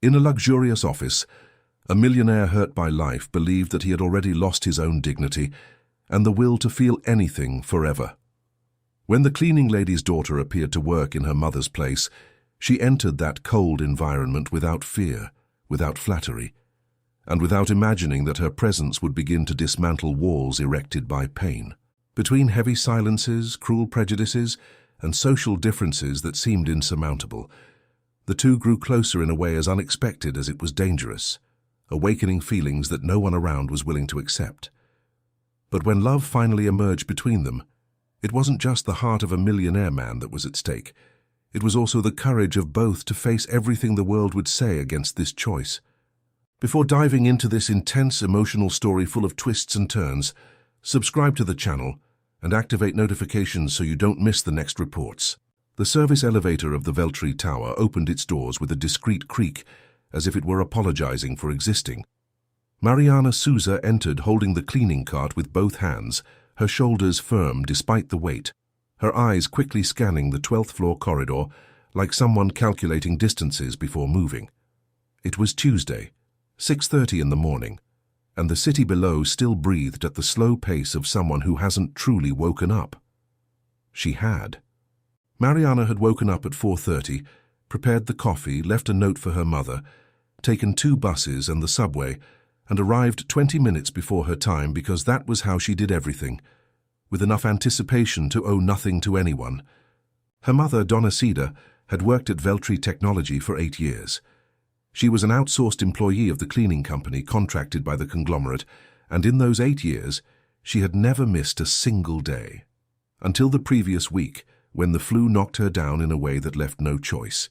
In a luxurious office, a millionaire hurt by life believed that he had already lost his own dignity and the will to feel anything forever. When the cleaning lady's daughter appeared to work in her mother's place, she entered that cold environment without fear, without flattery, and without imagining that her presence would begin to dismantle walls erected by pain. Between heavy silences, cruel prejudices, and social differences that seemed insurmountable, the two grew closer in a way as unexpected as it was dangerous, awakening feelings that no one around was willing to accept. But when love finally emerged between them, it wasn't just the heart of a millionaire man that was at stake. It was also the courage of both to face everything the world would say against this choice. Before diving into this intense emotional story full of twists and turns, subscribe to the channel and activate notifications so you don't miss the next reports. The service elevator of the Veltri Tower opened its doors with a discreet creak, as if it were apologizing for existing. Mariana Souza entered holding the cleaning cart with both hands, her shoulders firm despite the weight, her eyes quickly scanning the 12th floor corridor like someone calculating distances before moving. It was Tuesday, 6:30 in the morning, and the city below still breathed at the slow pace of someone who hasn't truly woken up. She had. Mariana had woken up at 4:30, prepared the coffee, left a note for her mother, taken 2 buses and the subway, and arrived 20 minutes before her time because that was how she did everything, with enough anticipation to owe nothing to anyone. Her mother, Donna Cida, had worked at Veltri Technology for 8 years. She was an outsourced employee of the cleaning company contracted by the conglomerate, and in those 8 years, she had never missed a single day. Until the previous week, when the flu knocked her down in a way that left no choice.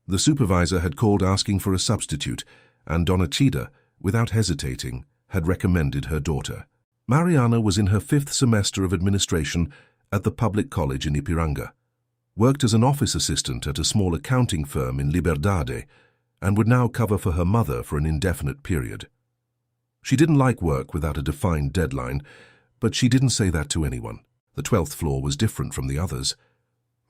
The supervisor had called asking for a substitute, and Donna Cida, without hesitating, had recommended her daughter. Mariana was in her 5th semester of administration at the public college in Ipiranga, worked as an office assistant at a small accounting firm in Liberdade, and would now cover for her mother for an indefinite period. She didn't like work without a defined deadline, but she didn't say that to anyone. The 12th floor was different from the others.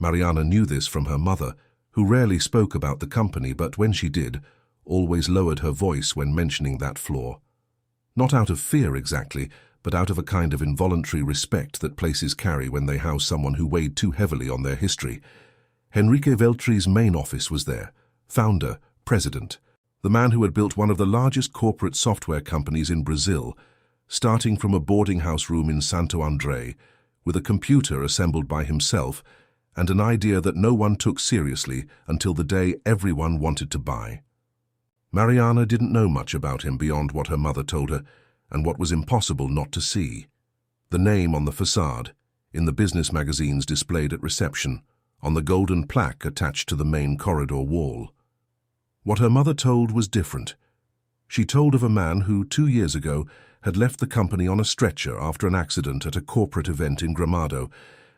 Mariana knew this from her mother, who rarely spoke about the company, but when she did, always lowered her voice when mentioning that floor. Not out of fear exactly, but out of a kind of involuntary respect that places carry when they house someone who weighed too heavily on their history. Henrique Veltri's main office was there, founder, president, the man who had built one of the largest corporate software companies in Brazil, starting from a boarding house room in Santo André, with a computer assembled by himself and an idea that no one took seriously until the day everyone wanted to buy. Mariana didn't know much about him beyond what her mother told her and what was impossible not to see. The name on the facade, in the business magazines displayed at reception, on the golden plaque attached to the main corridor wall. What her mother told was different. She told of a man who, 2 years ago, had left the company on a stretcher after an accident at a corporate event in Gramado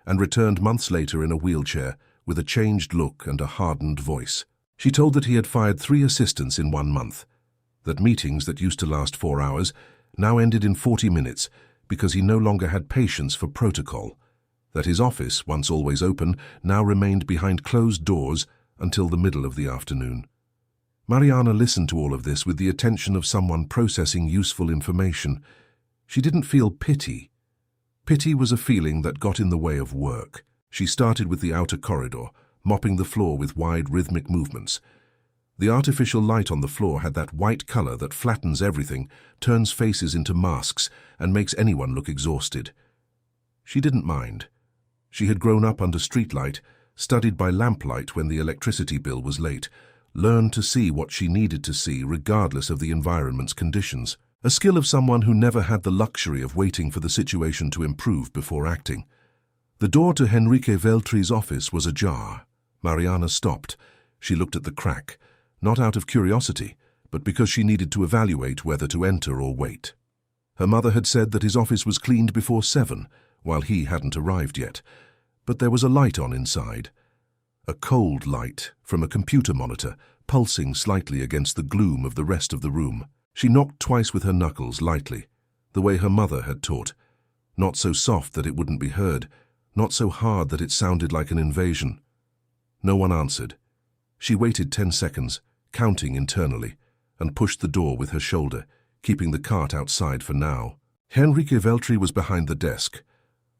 and returned months later in a wheelchair with a changed look and a hardened voice. She told that he had fired 3 assistants in 1 month, that meetings that used to last 4 hours now ended in 40 minutes because he no longer had patience for protocol, that his office, once always open, now remained behind closed doors until the middle of the afternoon. Mariana listened to all of this with the attention of someone processing useful information. She didn't feel pity. Pity was a feeling that got in the way of work. She started with the outer corridor, mopping the floor with wide rhythmic movements. The artificial light on the floor had that white color that flattens everything, turns faces into masks, and makes anyone look exhausted. She didn't mind. She had grown up under streetlight, studied by lamplight when the electricity bill was late, learned to see what she needed to see regardless of the environment's conditions, a skill of someone who never had the luxury of waiting for the situation to improve before acting. The door to Henrique Veltri's office was ajar. Mariana stopped. She looked at the crack, not out of curiosity, but because she needed to evaluate whether to enter or wait. Her mother had said that his office was cleaned before 7, while he hadn't arrived yet, but there was a light on inside. A cold light from a computer monitor, pulsing slightly against the gloom of the rest of the room. She knocked twice with her knuckles, lightly, the way her mother had taught. Not so soft that it wouldn't be heard, not so hard that it sounded like an invasion. No one answered. She waited 10 seconds, counting internally, and pushed the door with her shoulder, keeping the cart outside for now. Henrique Veltri was behind the desk.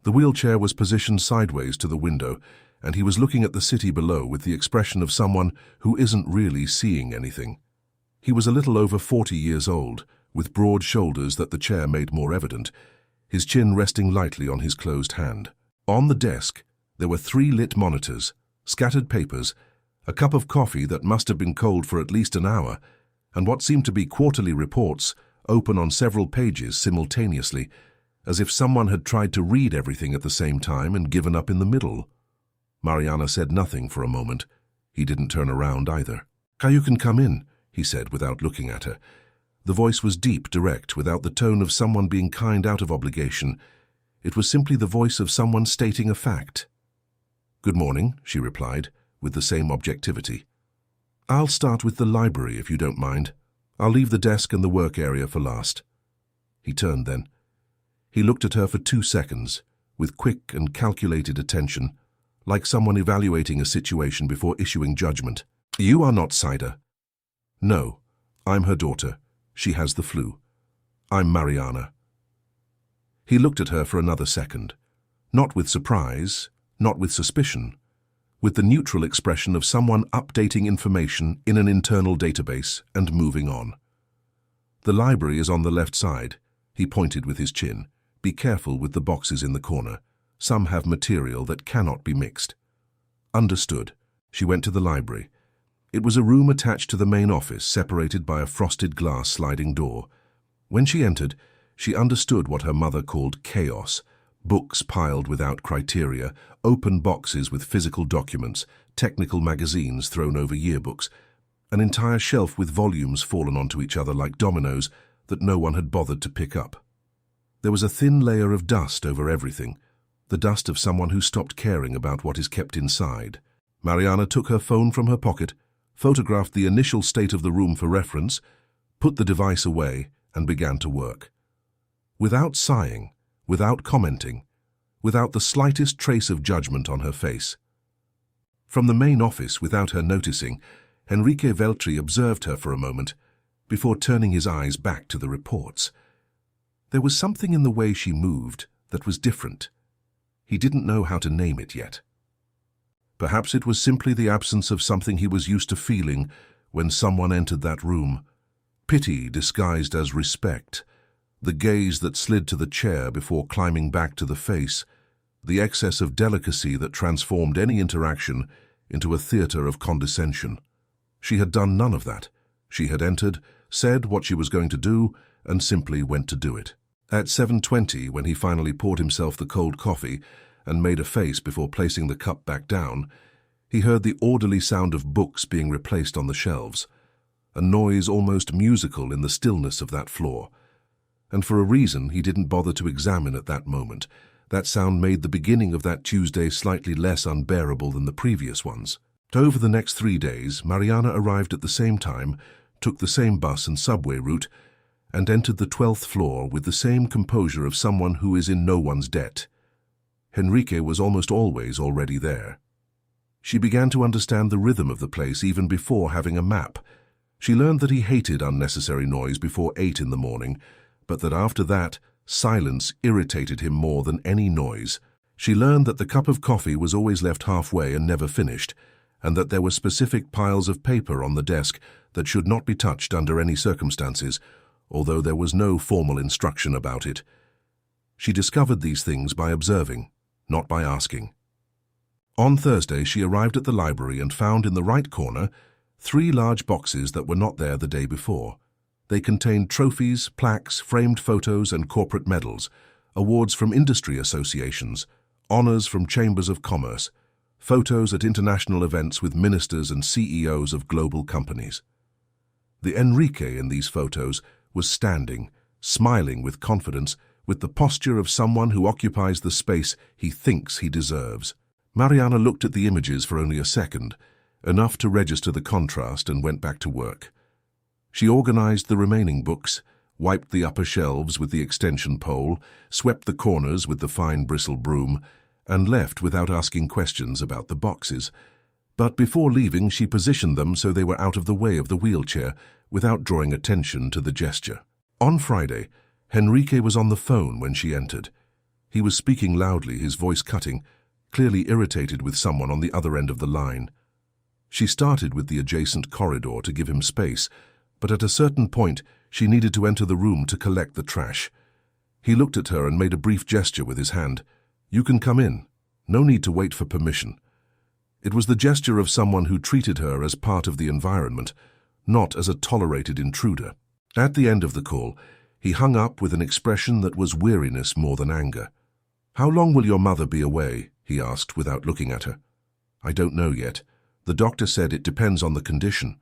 The wheelchair was positioned sideways to the window, and he was looking at the city below with the expression of someone who isn't really seeing anything. He was a little over 40 years old, with broad shoulders that the chair made more evident, his chin resting lightly on his closed hand. On the desk, there were 3 lit monitors, scattered papers, a cup of coffee that must have been cold for at least an hour, and what seemed to be quarterly reports open on several pages simultaneously, as if someone had tried to read everything at the same time and given up in the middle. Mariana said nothing for a moment. He didn't turn around either. "You can come in," he said without looking at her. The voice was deep, direct, without the tone of someone being kind out of obligation. It was simply the voice of someone stating a fact. "Good morning," she replied, with the same objectivity. "I'll start with the library, if you don't mind. I'll leave the desk and the work area for last." He turned then. He looked at her for 2 seconds, with quick and calculated attention, like someone evaluating a situation before issuing judgment. "You are not Saida." "No, I'm her daughter. She has the flu. I'm Mariana." He looked at her for another second, not with surprise, not with suspicion, with the neutral expression of someone updating information in an internal database and moving on. "The library is on the left side," he pointed with his chin. "Be careful with the boxes in the corner. Some have material that cannot be mixed." Understood. She went to the library. It was a room attached to the main office, separated by a frosted glass sliding door. When she entered, she understood what her mother called chaos: books piled without criteria, open boxes with physical documents, technical magazines thrown over yearbooks, an entire shelf with volumes fallen onto each other like dominoes that no one had bothered to pick up. There was a thin layer of dust over everything, the dust of someone who stopped caring about what is kept inside. Mariana took her phone from her pocket, photographed the initial state of the room for reference, put the device away, and began to work. Without sighing, without commenting, without the slightest trace of judgment on her face. From the main office, without her noticing, Henrique Veltri observed her for a moment, before turning his eyes back to the reports. There was something in the way she moved that was different. He didn't know how to name it yet. Perhaps it was simply the absence of something he was used to feeling when someone entered that room. Pity disguised as respect, the gaze that slid to the chair before climbing back to the face, the excess of delicacy that transformed any interaction into a theater of condescension. She had done none of that. She had entered, said what she was going to do, and simply went to do it. At 7:20, when he finally poured himself the cold coffee and made a face before placing the cup back down, he heard the orderly sound of books being replaced on the shelves, a noise almost musical in the stillness of that floor. And for a reason he didn't bother to examine at that moment, that sound made the beginning of that Tuesday slightly less unbearable than the previous ones. Over the next 3 days, Mariana arrived at the same time, took the same bus and subway route, and entered the 12th floor with the same composure of someone who is in no one's debt. Henrique was almost always already there. She began to understand the rhythm of the place even before having a map. She learned that he hated unnecessary noise before 8 in the morning, but that after that, silence irritated him more than any noise. She learned that the cup of coffee was always left halfway and never finished, and that there were specific piles of paper on the desk that should not be touched under any circumstances, although there was no formal instruction about it. She discovered these things by observing, not by asking. On Thursday, she arrived at the library and found in the right corner 3 large boxes that were not there the day before. They contained trophies, plaques, framed photos, and corporate medals, awards from industry associations, honors from chambers of commerce, photos at international events with ministers and CEOs of global companies. The Henrique in these photos was standing, smiling with confidence, with the posture of someone who occupies the space he thinks he deserves. Mariana looked at the images for only a second, enough to register the contrast, and went back to work. She organized the remaining books, wiped the upper shelves with the extension pole, swept the corners with the fine bristle broom, and left without asking questions about the boxes. But before leaving, she positioned them so they were out of the way of the wheelchair without drawing attention to the gesture. On Friday, Henrique was on the phone when she entered. He was speaking loudly, his voice cutting, clearly irritated with someone on the other end of the line. She started with the adjacent corridor to give him space, but at a certain point she needed to enter the room to collect the trash. He looked at her and made a brief gesture with his hand. "You can come in. No need to wait for permission." It was the gesture of someone who treated her as part of the environment, not as a tolerated intruder. At the end of the call, he hung up with an expression that was weariness more than anger. "How long will your mother be away?" he asked without looking at her. "I don't know yet. The doctor said it depends on the condition."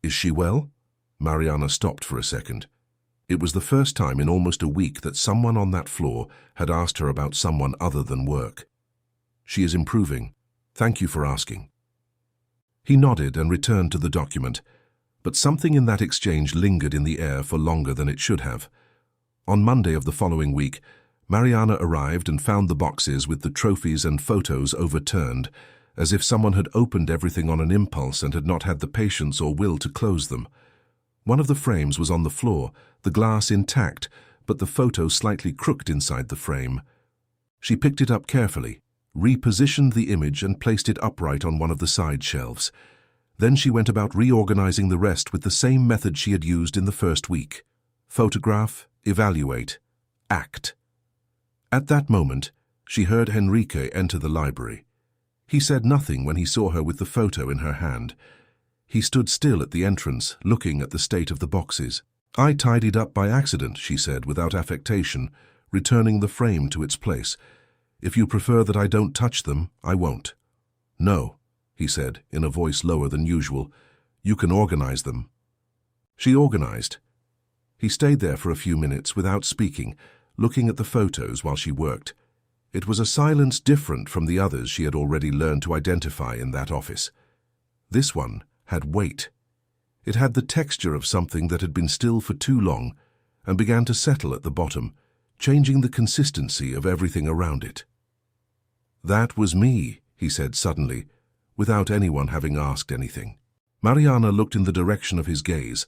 "Is she well?" Mariana stopped for a second. It was the first time in almost a week that someone on that floor had asked her about someone other than work. "She is improving. Thank you for asking." He nodded and returned to the document, but something in that exchange lingered in the air for longer than it should have. On Monday of the following week, Mariana arrived and found the boxes with the trophies and photos overturned, as if someone had opened everything on an impulse and had not had the patience or will to close them. One of the frames was on the floor, the glass intact, but the photo slightly crooked inside the frame. She picked it up carefully, repositioned the image and placed it upright on one of the side shelves. Then she went about reorganizing the rest with the same method she had used in the first week. Photograph, evaluate, act. At that moment, she heard Henrique enter the library. He said nothing when he saw her with the photo in her hand. He stood still at the entrance, looking at the state of the boxes. "I tidied up by accident," she said without affectation, returning the frame to its place. "If you prefer that I don't touch them, I won't." "No," he said, in a voice lower than usual. "You can organize them." She organized. He stayed there for a few minutes without speaking, looking at the photos while she worked. It was a silence different from the others she had already learned to identify in that office. This one had weight. It had the texture of something that had been still for too long and began to settle at the bottom, changing the consistency of everything around it. "That was me," he said suddenly, without anyone having asked anything. Mariana looked in the direction of his gaze,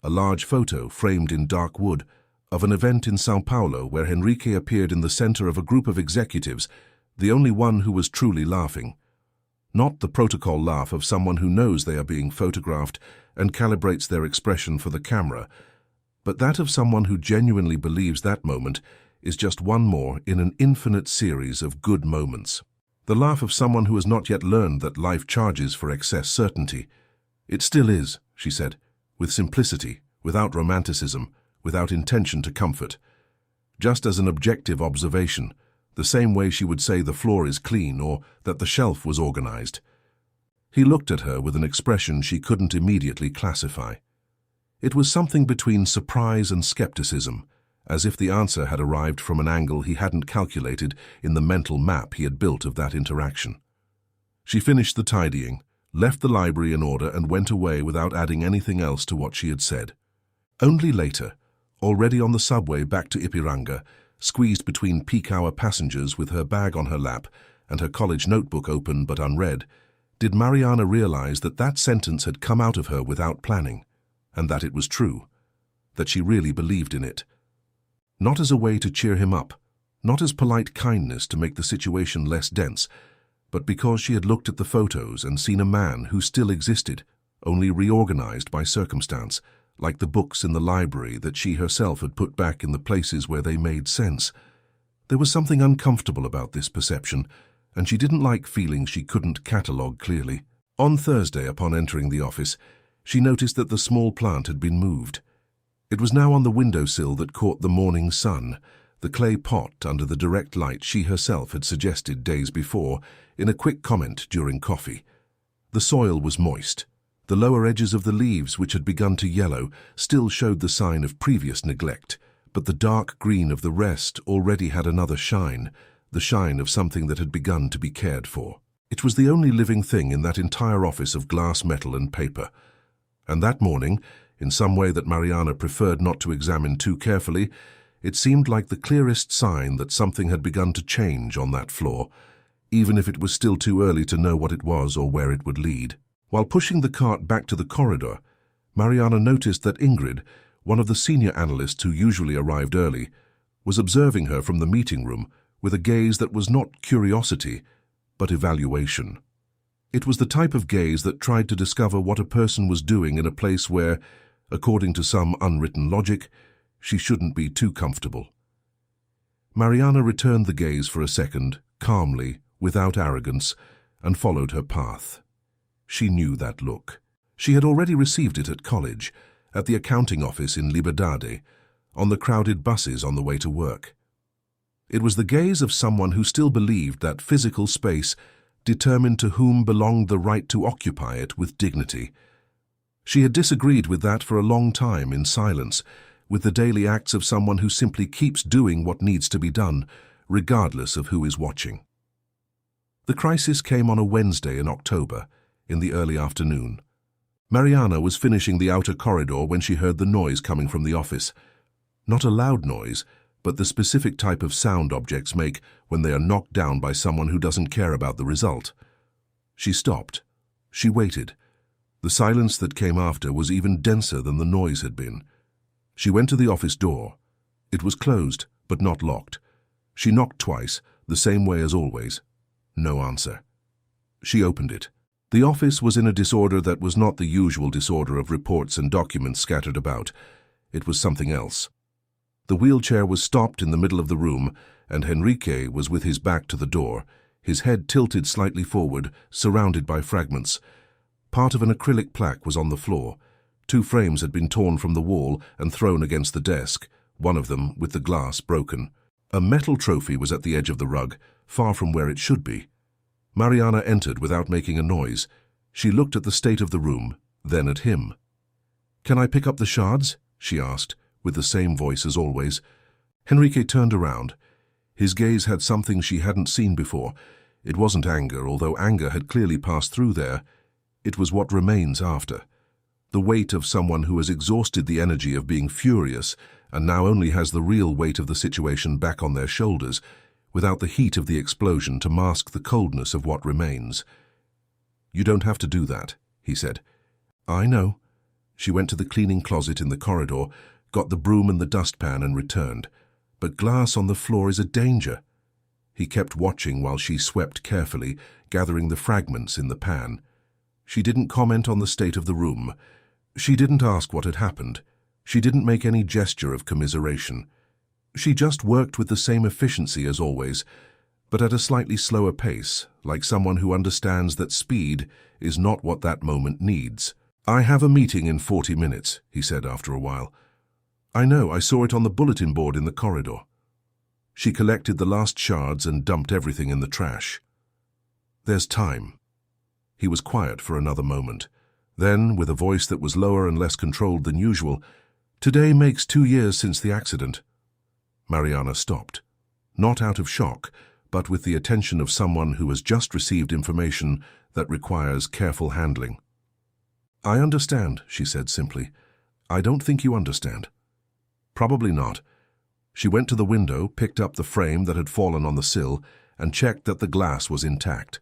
a large photo framed in dark wood of an event in São Paulo where Henrique appeared in the center of a group of executives, the only one who was truly laughing. Not the protocol laugh of someone who knows they are being photographed and calibrates their expression for the camera, but that of someone who genuinely believes that moment is just one more in an infinite series of good moments. The laugh of someone who has not yet learned that life charges for excess certainty. "It still is," she said, with simplicity, without romanticism, without intention to comfort. Just as an objective observation, the same way she would say the floor is clean or that the shelf was organized. He looked at her with an expression she couldn't immediately classify. It was something between surprise and skepticism, as if the answer had arrived from an angle he hadn't calculated in the mental map he had built of that interaction. She finished the tidying, left the library in order and went away without adding anything else to what she had said. Only later, already on the subway back to Ipiranga, squeezed between peak-hour passengers with her bag on her lap and her college notebook open but unread, did Mariana realize that that sentence had come out of her without planning, and that it was true, that she really believed in it. Not as a way to cheer him up, not as polite kindness to make the situation less dense, but because she had looked at the photos and seen a man who still existed, only reorganized by circumstance, like the books in the library that she herself had put back in the places where they made sense. There was something uncomfortable about this perception, and she didn't like feeling she couldn't catalogue clearly. On Thursday, upon entering the office, she noticed that the small plant had been moved. It was now on the windowsill that caught the morning sun, the clay pot under the direct light she herself had suggested days before in a quick comment during coffee. The soil was moist. The lower edges of the leaves, which had begun to yellow, still showed the sign of previous neglect, but the dark green of the rest already had another shine, the shine of something that had begun to be cared for. It was the only living thing in that entire office of glass, metal and paper. And that morning, in some way that Mariana preferred not to examine too carefully, it seemed like the clearest sign that something had begun to change on that floor. even if it was still too early to know what it was or where it would lead. While pushing the cart back to the corridor, Mariana noticed that Ingrid, one of the senior analysts who usually arrived early, was observing her from the meeting room with a gaze that was not curiosity, but evaluation. It was the type of gaze that tried to discover what a person was doing in a place where, according to some unwritten logic, she shouldn't be too comfortable. Mariana returned the gaze for a second, calmly, without arrogance, and followed her path. She knew that look. She had already received it at college, at the accounting office in Liberdade, on the crowded buses on the way to work. It was the gaze of someone who still believed that physical space determined to whom belonged the right to occupy it with dignity. She had disagreed with that for a long time in silence, with the daily acts of someone who simply keeps doing what needs to be done, regardless of who is watching. The crisis came on a Wednesday in October, in the early afternoon. Mariana was finishing the outer corridor when she heard the noise coming from the office. Not a loud noise, but the specific type of sound objects make when they are knocked down by someone who doesn't care about the result. She stopped. She waited. The silence that came after was even denser than the noise had been. She went to the office door. It was closed, but not locked. She knocked twice, the same way as always. No answer. She opened it. The office was in a disorder that was not the usual disorder of reports and documents scattered about. It was something else. The wheelchair was stopped in the middle of the room, and Henrique was with his back to the door, his head tilted slightly forward, surrounded by fragments. Part of an acrylic plaque was on the floor. 2 frames had been torn from the wall and thrown against the desk, one of them with the glass broken. A metal trophy was at the edge of the rug, far from where it should be. Mariana entered without making a noise. She looked at the state of the room, then at him. "Can I pick up the shards?" she asked, with the same voice as always. Henrique turned around. His gaze had something she hadn't seen before. It wasn't anger, although anger had clearly passed through there. It was what remains after. The weight of someone who has exhausted the energy of being furious and now only has the real weight of the situation back on their shoulders, without the heat of the explosion to mask the coldness of what remains. "You don't have to do that," he said. "I know." She went to the cleaning closet in the corridor, got the broom and the dustpan and returned. "But glass on the floor is a danger." He kept watching while she swept carefully, gathering the fragments in the pan. She didn't comment on the state of the room. She didn't ask what had happened. She didn't make any gesture of commiseration. She just worked with the same efficiency as always, but at a slightly slower pace, like someone who understands that speed is not what that moment needs. "I have a meeting in 40 minutes, he said after a while. "I know, I saw it on the bulletin board in the corridor." She collected the last shards and dumped everything in the trash. "There's time." He was quiet for another moment. Then, with a voice that was lower and less controlled than usual, "Today makes 2 years since the accident." Mariana stopped, not out of shock, but with the attention of someone who has just received information that requires careful handling. "I understand," she said simply. "I don't think you understand." "Probably not." She went to the window, picked up the frame that had fallen on the sill, and checked that the glass was intact.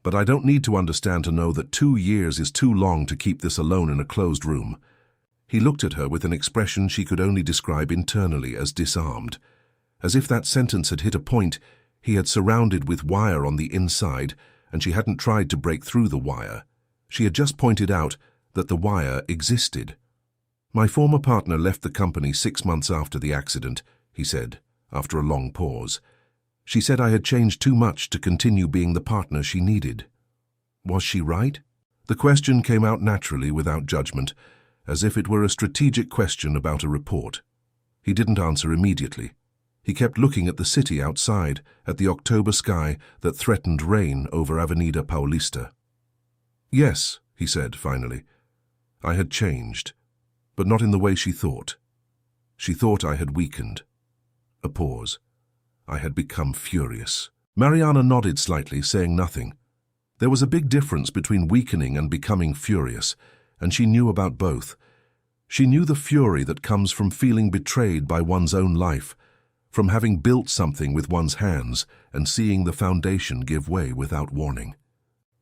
"But I don't need to understand to know that 2 years is too long to keep this alone in a closed room." He looked at her with an expression she could only describe internally as disarmed. As if that sentence had hit a point he had surrounded with wire on the inside, and she hadn't tried to break through the wire. She had just pointed out that the wire existed. "My former partner left the company 6 months after the accident," he said, after a long pause. "She said I had changed too much to continue being the partner she needed." Was she right? The question came out naturally without judgment, as if it were a strategic question about a report. He didn't answer immediately. He kept looking at the city outside, at the October sky that threatened rain over Avenida Paulista. "Yes," he said finally. "I had changed, but not in the way she thought. She thought I had weakened." A pause. "I had become furious." Mariana nodded slightly, saying nothing. There was a big difference between weakening and becoming furious, and she knew about both. She knew the fury that comes from feeling betrayed by one's own life, from having built something with one's hands and seeing the foundation give way without warning.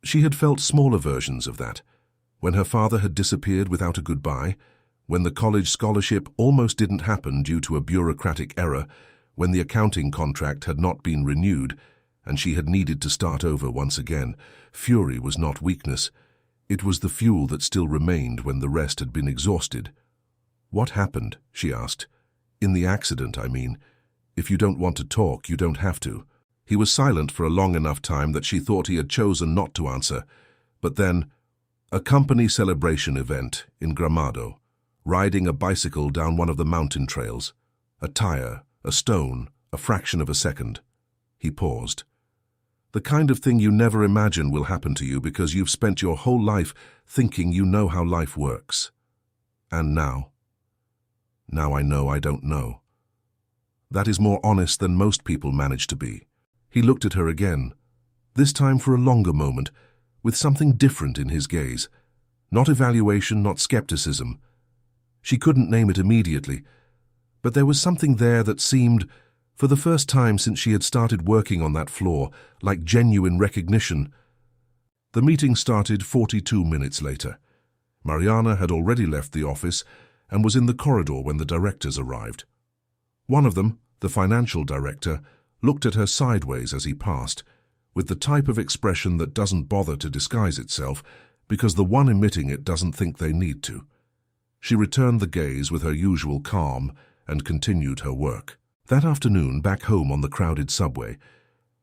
She had felt smaller versions of that, when her father had disappeared without a goodbye, when the college scholarship almost didn't happen due to a bureaucratic error, when the accounting contract had not been renewed, and she had needed to start over once again. Fury was not weakness. It was the fuel that still remained when the rest had been exhausted. "What happened?" she asked. "In the accident, I mean. If you don't want to talk, you don't have to." He was silent for a long enough time that she thought he had chosen not to answer. But then, a company celebration event in Gramado, riding a bicycle down one of the mountain trails. A tire, a stone, a fraction of a second. He paused. The kind of thing you never imagine will happen to you because you've spent your whole life thinking you know how life works. And now? Now I know I don't know. That is more honest than most people manage to be. He looked at her again, this time for a longer moment, with something different in his gaze. Not evaluation, not skepticism. She couldn't name it immediately, but there was something there that seemed, for the first time since she had started working on that floor, like genuine recognition. The meeting started 42 minutes later. Mariana had already left the office and was in the corridor when the directors arrived. One of them, the financial director, looked at her sideways as he passed, with the type of expression that doesn't bother to disguise itself because the one emitting it doesn't think they need to. She returned the gaze with her usual calm and continued her work. That afternoon, back home on the crowded subway,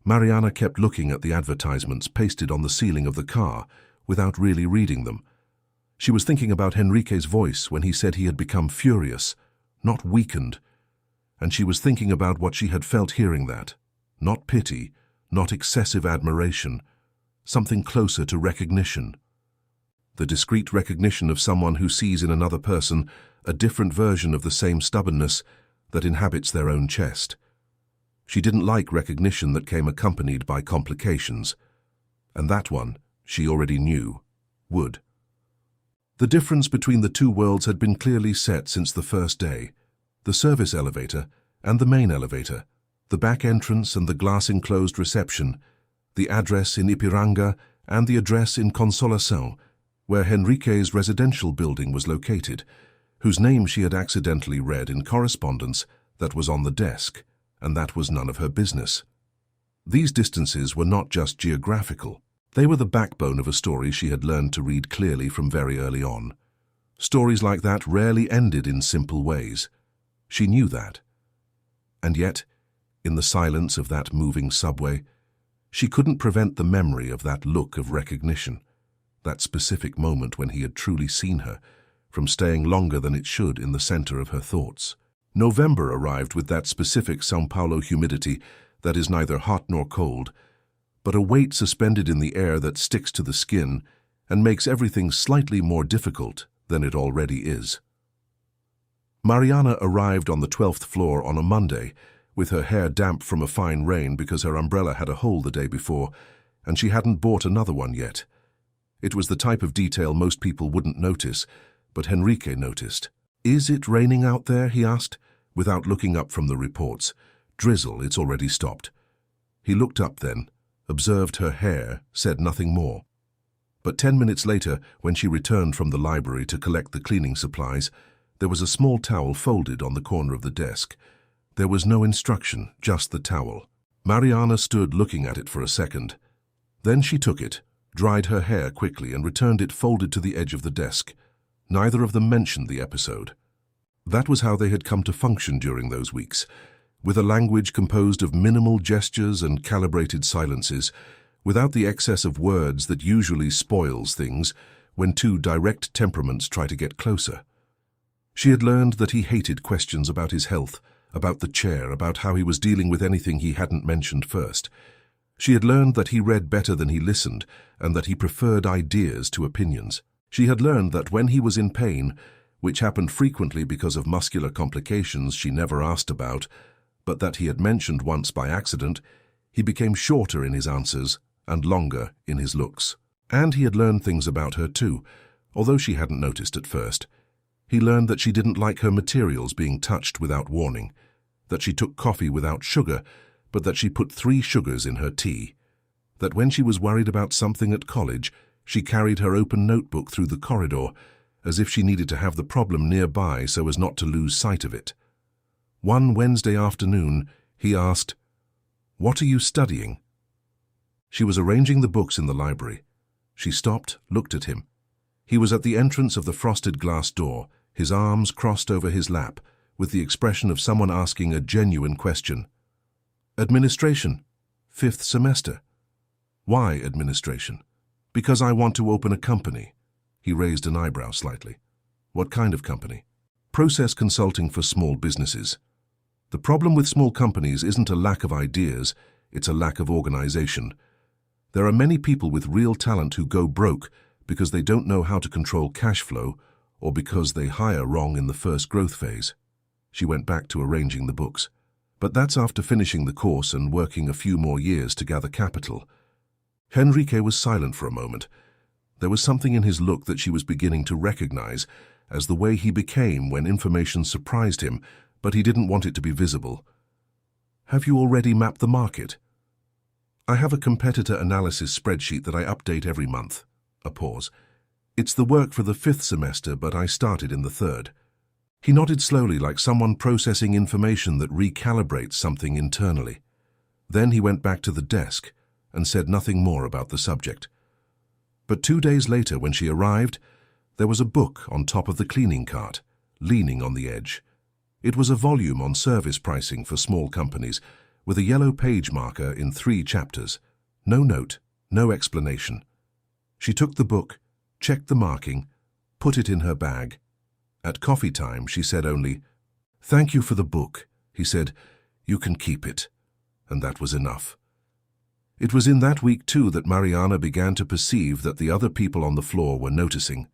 Mariana kept looking at the advertisements pasted on the ceiling of the car without really reading them. She was thinking about Henrique's voice when he said he had become furious, not weakened. And she was thinking about what she had felt hearing that. Not pity, not excessive admiration, something closer to recognition. The discreet recognition of someone who sees in another person a different version of the same stubbornness that inhabits their own chest. She didn't like recognition that came accompanied by complications. And that one, she already knew, would. The difference between the two worlds had been clearly set since the first day. The service elevator and the main elevator, the back entrance and the glass-enclosed reception, the address in Ipiranga and the address in Consolação, where Henrique's residential building was located, whose name she had accidentally read in correspondence that was on the desk, and that was none of her business. These distances were not just geographical. They were the backbone of a story she had learned to read clearly from very early on. Stories like that rarely ended in simple ways. She knew that. And yet, in the silence of that moving subway, she couldn't prevent the memory of that look of recognition, that specific moment when he had truly seen her, from staying longer than it should in the center of her thoughts. November arrived with that specific São Paulo humidity that is neither hot nor cold, but a weight suspended in the air that sticks to the skin and makes everything slightly more difficult than it already is. Mariana arrived on the 12th floor on a Monday, with her hair damp from a fine rain because her umbrella had a hole the day before, and she hadn't bought another one yet. It was the type of detail most people wouldn't notice, but Henrique noticed. "Is it raining out there?" he asked, without looking up from the reports. "Drizzle, it's already stopped." He looked up then, observed her hair, said nothing more. But 10 minutes later, when she returned from the library to collect the cleaning supplies, there was a small towel folded on the corner of the desk. There was no instruction, just the towel. Mariana stood looking at it for a second. Then she took it, dried her hair quickly and returned it folded to the edge of the desk. Neither of them mentioned the episode. That was how they had come to function during those weeks, with a language composed of minimal gestures and calibrated silences, without the excess of words that usually spoils things when two direct temperaments try to get closer. She had learned that he hated questions about his health, about the chair, about how he was dealing with anything he hadn't mentioned first. She had learned that he read better than he listened, and that he preferred ideas to opinions. She had learned that when he was in pain, which happened frequently because of muscular complications she never asked about, but that he had mentioned once by accident, he became shorter in his answers and longer in his looks. And he had learned things about her too, although she hadn't noticed at first. He learned that she didn't like her materials being touched without warning, that she took coffee without sugar, but that she put 3 sugars in her tea, that when she was worried about something at college, she carried her open notebook through the corridor, as if she needed to have the problem nearby so as not to lose sight of it. One Wednesday afternoon, he asked, "What are you studying?" She was arranging the books in the library. She stopped, looked at him. He was at the entrance of the frosted glass door, his arms crossed over his lap, with the expression of someone asking a genuine question. "Administration. 5th semester." "Why administration?" "Because I want to open a company." He raised an eyebrow slightly. "What kind of company?" "Process consulting for small businesses." The problem with small companies isn't a lack of ideas, it's a lack of organization. There are many people with real talent who go broke because they don't know how to control cash flow or because they hire wrong in the first growth phase. She went back to arranging the books. But that's after finishing the course and working a few more years to gather capital. Henrique was silent for a moment. There was something in his look that she was beginning to recognize as the way he became when information surprised him, but he didn't want it to be visible. "Have you already mapped the market?" "I have a competitor analysis spreadsheet that I update every month." A pause. "It's the work for the 5th semester, but I started in the 3rd. He nodded slowly, like someone processing information that recalibrates something internally. Then he went back to the desk and said nothing more about the subject. But 2 days later, when she arrived, there was a book on top of the cleaning cart, leaning on the edge. It was a volume on service pricing for small companies, with a yellow page marker in 3 chapters. No note, no explanation. She took the book, checked the marking, put it in her bag. At coffee time, she said only, "Thank you for the book." He said, "You can keep it." And that was enough. It was in that week, too, that Mariana began to perceive that the other people on the floor were noticing.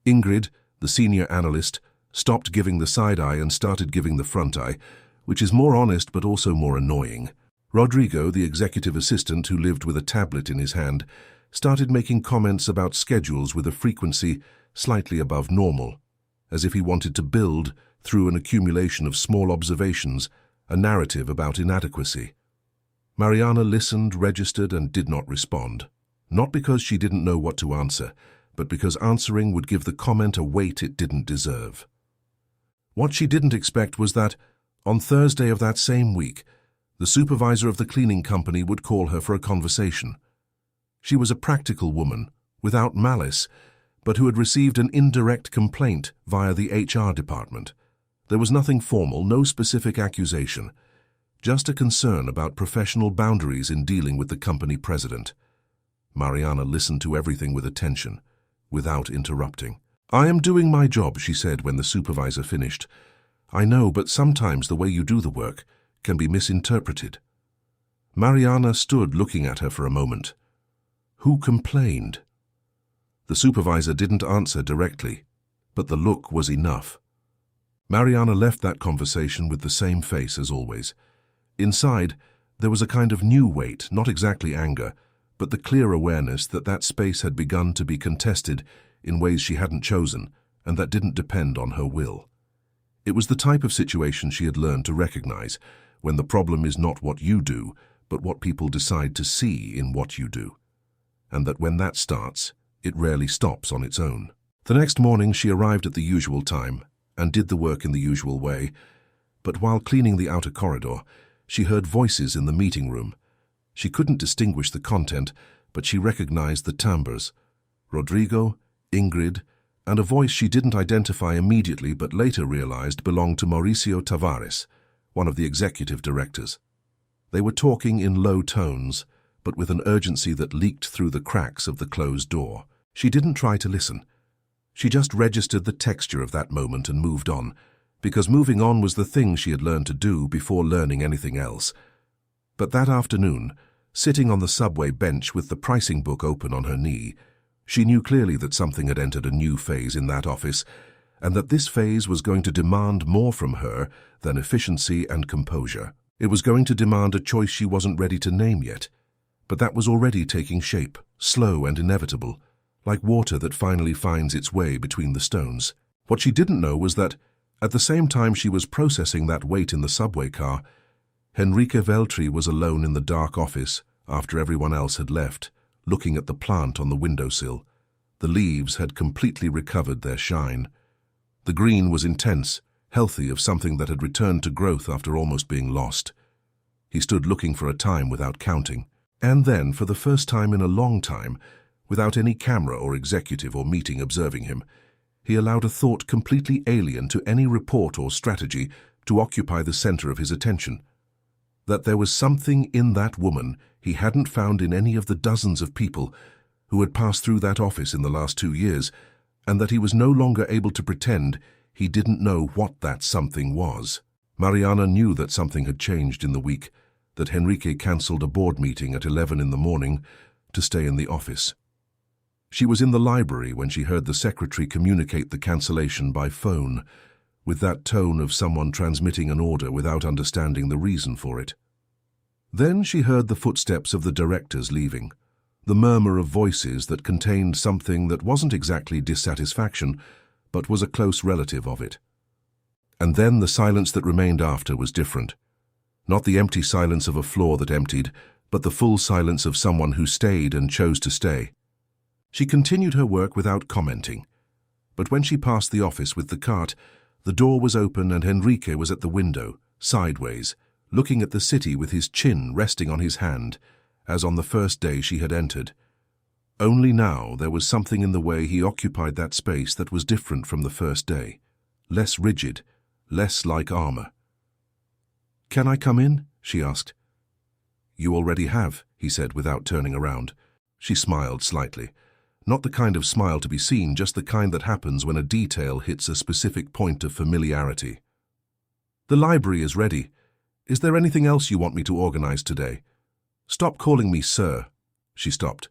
Ingrid, the senior analyst, stopped giving the side eye and started giving the front eye, which is more honest but also more annoying. Rodrigo, the executive assistant who lived with a tablet in his hand, started making comments about schedules with a frequency slightly above normal, as if he wanted to build, through an accumulation of small observations, a narrative about inadequacy. Mariana listened, registered, and did not respond. Not because she didn't know what to answer, but because answering would give the comment a weight it didn't deserve. What she didn't expect was that, on Thursday of that same week, the supervisor of the cleaning company would call her for a conversation. She was a practical woman, without malice, but who had received an indirect complaint via the HR department. There was nothing formal, no specific accusation, just a concern about professional boundaries in dealing with the company president. Mariana listened to everything with attention, without interrupting. "I am doing my job," she said when the supervisor finished. "I know, but sometimes the way you do the work can be misinterpreted." Mariana stood looking at her for a moment. "Who complained?" The supervisor didn't answer directly, but the look was enough. Mariana left that conversation with the same face as always. Inside, there was a kind of new weight, not exactly anger, but the clear awareness that that space had begun to be contested in ways she hadn't chosen and that didn't depend on her will. It was the type of situation she had learned to recognize, when the problem is not what you do, but what people decide to see in what you do. And that when that starts, it rarely stops on its own. The next morning she arrived at the usual time and did the work in the usual way, but while cleaning the outer corridor, she heard voices in the meeting room. She couldn't distinguish the content, but she recognized the timbres. Rodrigo, Ingrid, and a voice she didn't identify immediately but later realized belonged to Mauricio Tavares, one of the executive directors. They were talking in low tones, but with an urgency that leaked through the cracks of the closed door. She didn't try to listen. She just registered the texture of that moment and moved on, because moving on was the thing she had learned to do before learning anything else. But that afternoon, sitting on the subway bench with the pricing book open on her knee, she knew clearly that something had entered a new phase in that office, and that this phase was going to demand more from her than efficiency and composure. It was going to demand a choice she wasn't ready to name yet, but that was already taking shape, slow and inevitable, like water that finally finds its way between the stones. What she didn't know was that, At the same time she was processing that weight in the subway car, Henrique Veltri was alone in the dark office after everyone else had left, looking at the plant on the windowsill. The leaves had completely recovered their shine. The green was intense, healthy, of something that had returned to growth after almost being lost. He stood looking for a time without counting, and then, for the first time in a long time, without any camera or executive or meeting observing him, he allowed a thought completely alien to any report or strategy to occupy the center of his attention. That there was something in that woman he hadn't found in any of the dozens of people who had passed through that office in the last 2 years, and that he was no longer able to pretend he didn't know what that something was. Mariana knew that something had changed in the week, that Henrique cancelled a board meeting at 11 in the morning to stay in the office. She was in the library when she heard the secretary communicate the cancellation by phone, with that tone of someone transmitting an order without understanding the reason for it. Then she heard the footsteps of the directors leaving, the murmur of voices that contained something that wasn't exactly dissatisfaction, but was a close relative of it. And then the silence that remained after was different. Not the empty silence of a floor that emptied, but the full silence of someone who stayed and chose to stay. She continued her work without commenting. But when she passed the office with the cart, the door was open and Henrique was at the window, sideways, looking at the city with his chin resting on his hand, as on the first day she had entered. Only now there was something in the way he occupied that space that was different from the first day, less rigid, less like armor. "Can I come in?" she asked. "You already have," he said without turning around. She smiled slightly. Not the kind of smile to be seen, just the kind that happens when a detail hits a specific point of familiarity. "The library is ready. Is there anything else you want me to organize today? Stop calling me sir." She stopped.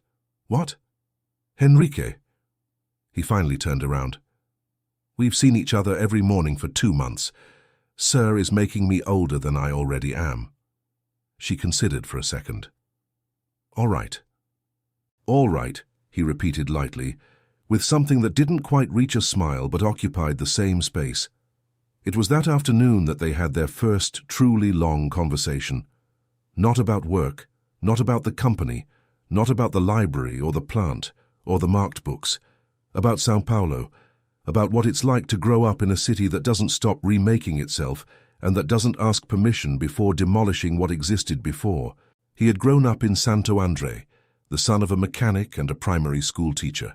"What? Henrique?" He finally turned around. "We've seen each other every morning for 2 months. Sir is making me older than I already am." She considered for a second. "All right." "All right," he repeated lightly, with something that didn't quite reach a smile but occupied the same space. It was that afternoon that they had their first truly long conversation. Not about work, not about the company, not about the library or the plant or the marked books, about São Paulo, about what it's like to grow up in a city that doesn't stop remaking itself and that doesn't ask permission before demolishing what existed before. He had grown up in Santo André, the son of a mechanic and a primary school teacher.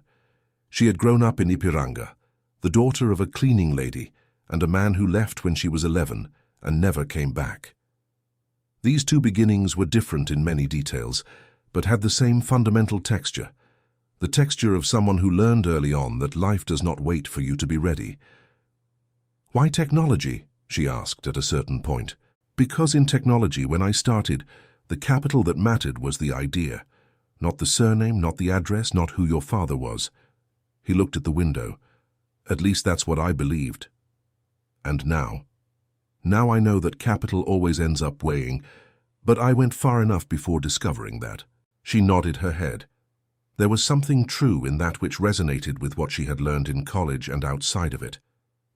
She had grown up in Ipiranga, the daughter of a cleaning lady and a man who left when she was 11 and never came back. These two beginnings were different in many details, but had the same fundamental texture, the texture of someone who learned early on that life does not wait for you to be ready. "Why technology?" she asked at a certain point. "Because in technology, when I started, the capital that mattered was the idea. Not the surname, not the address, not who your father was." He looked at the window. "At least that's what I believed. And now? Now I know that capital always ends up weighing, but I went far enough before discovering that." She nodded her head. There was something true in that which resonated with what she had learned in college and outside of it,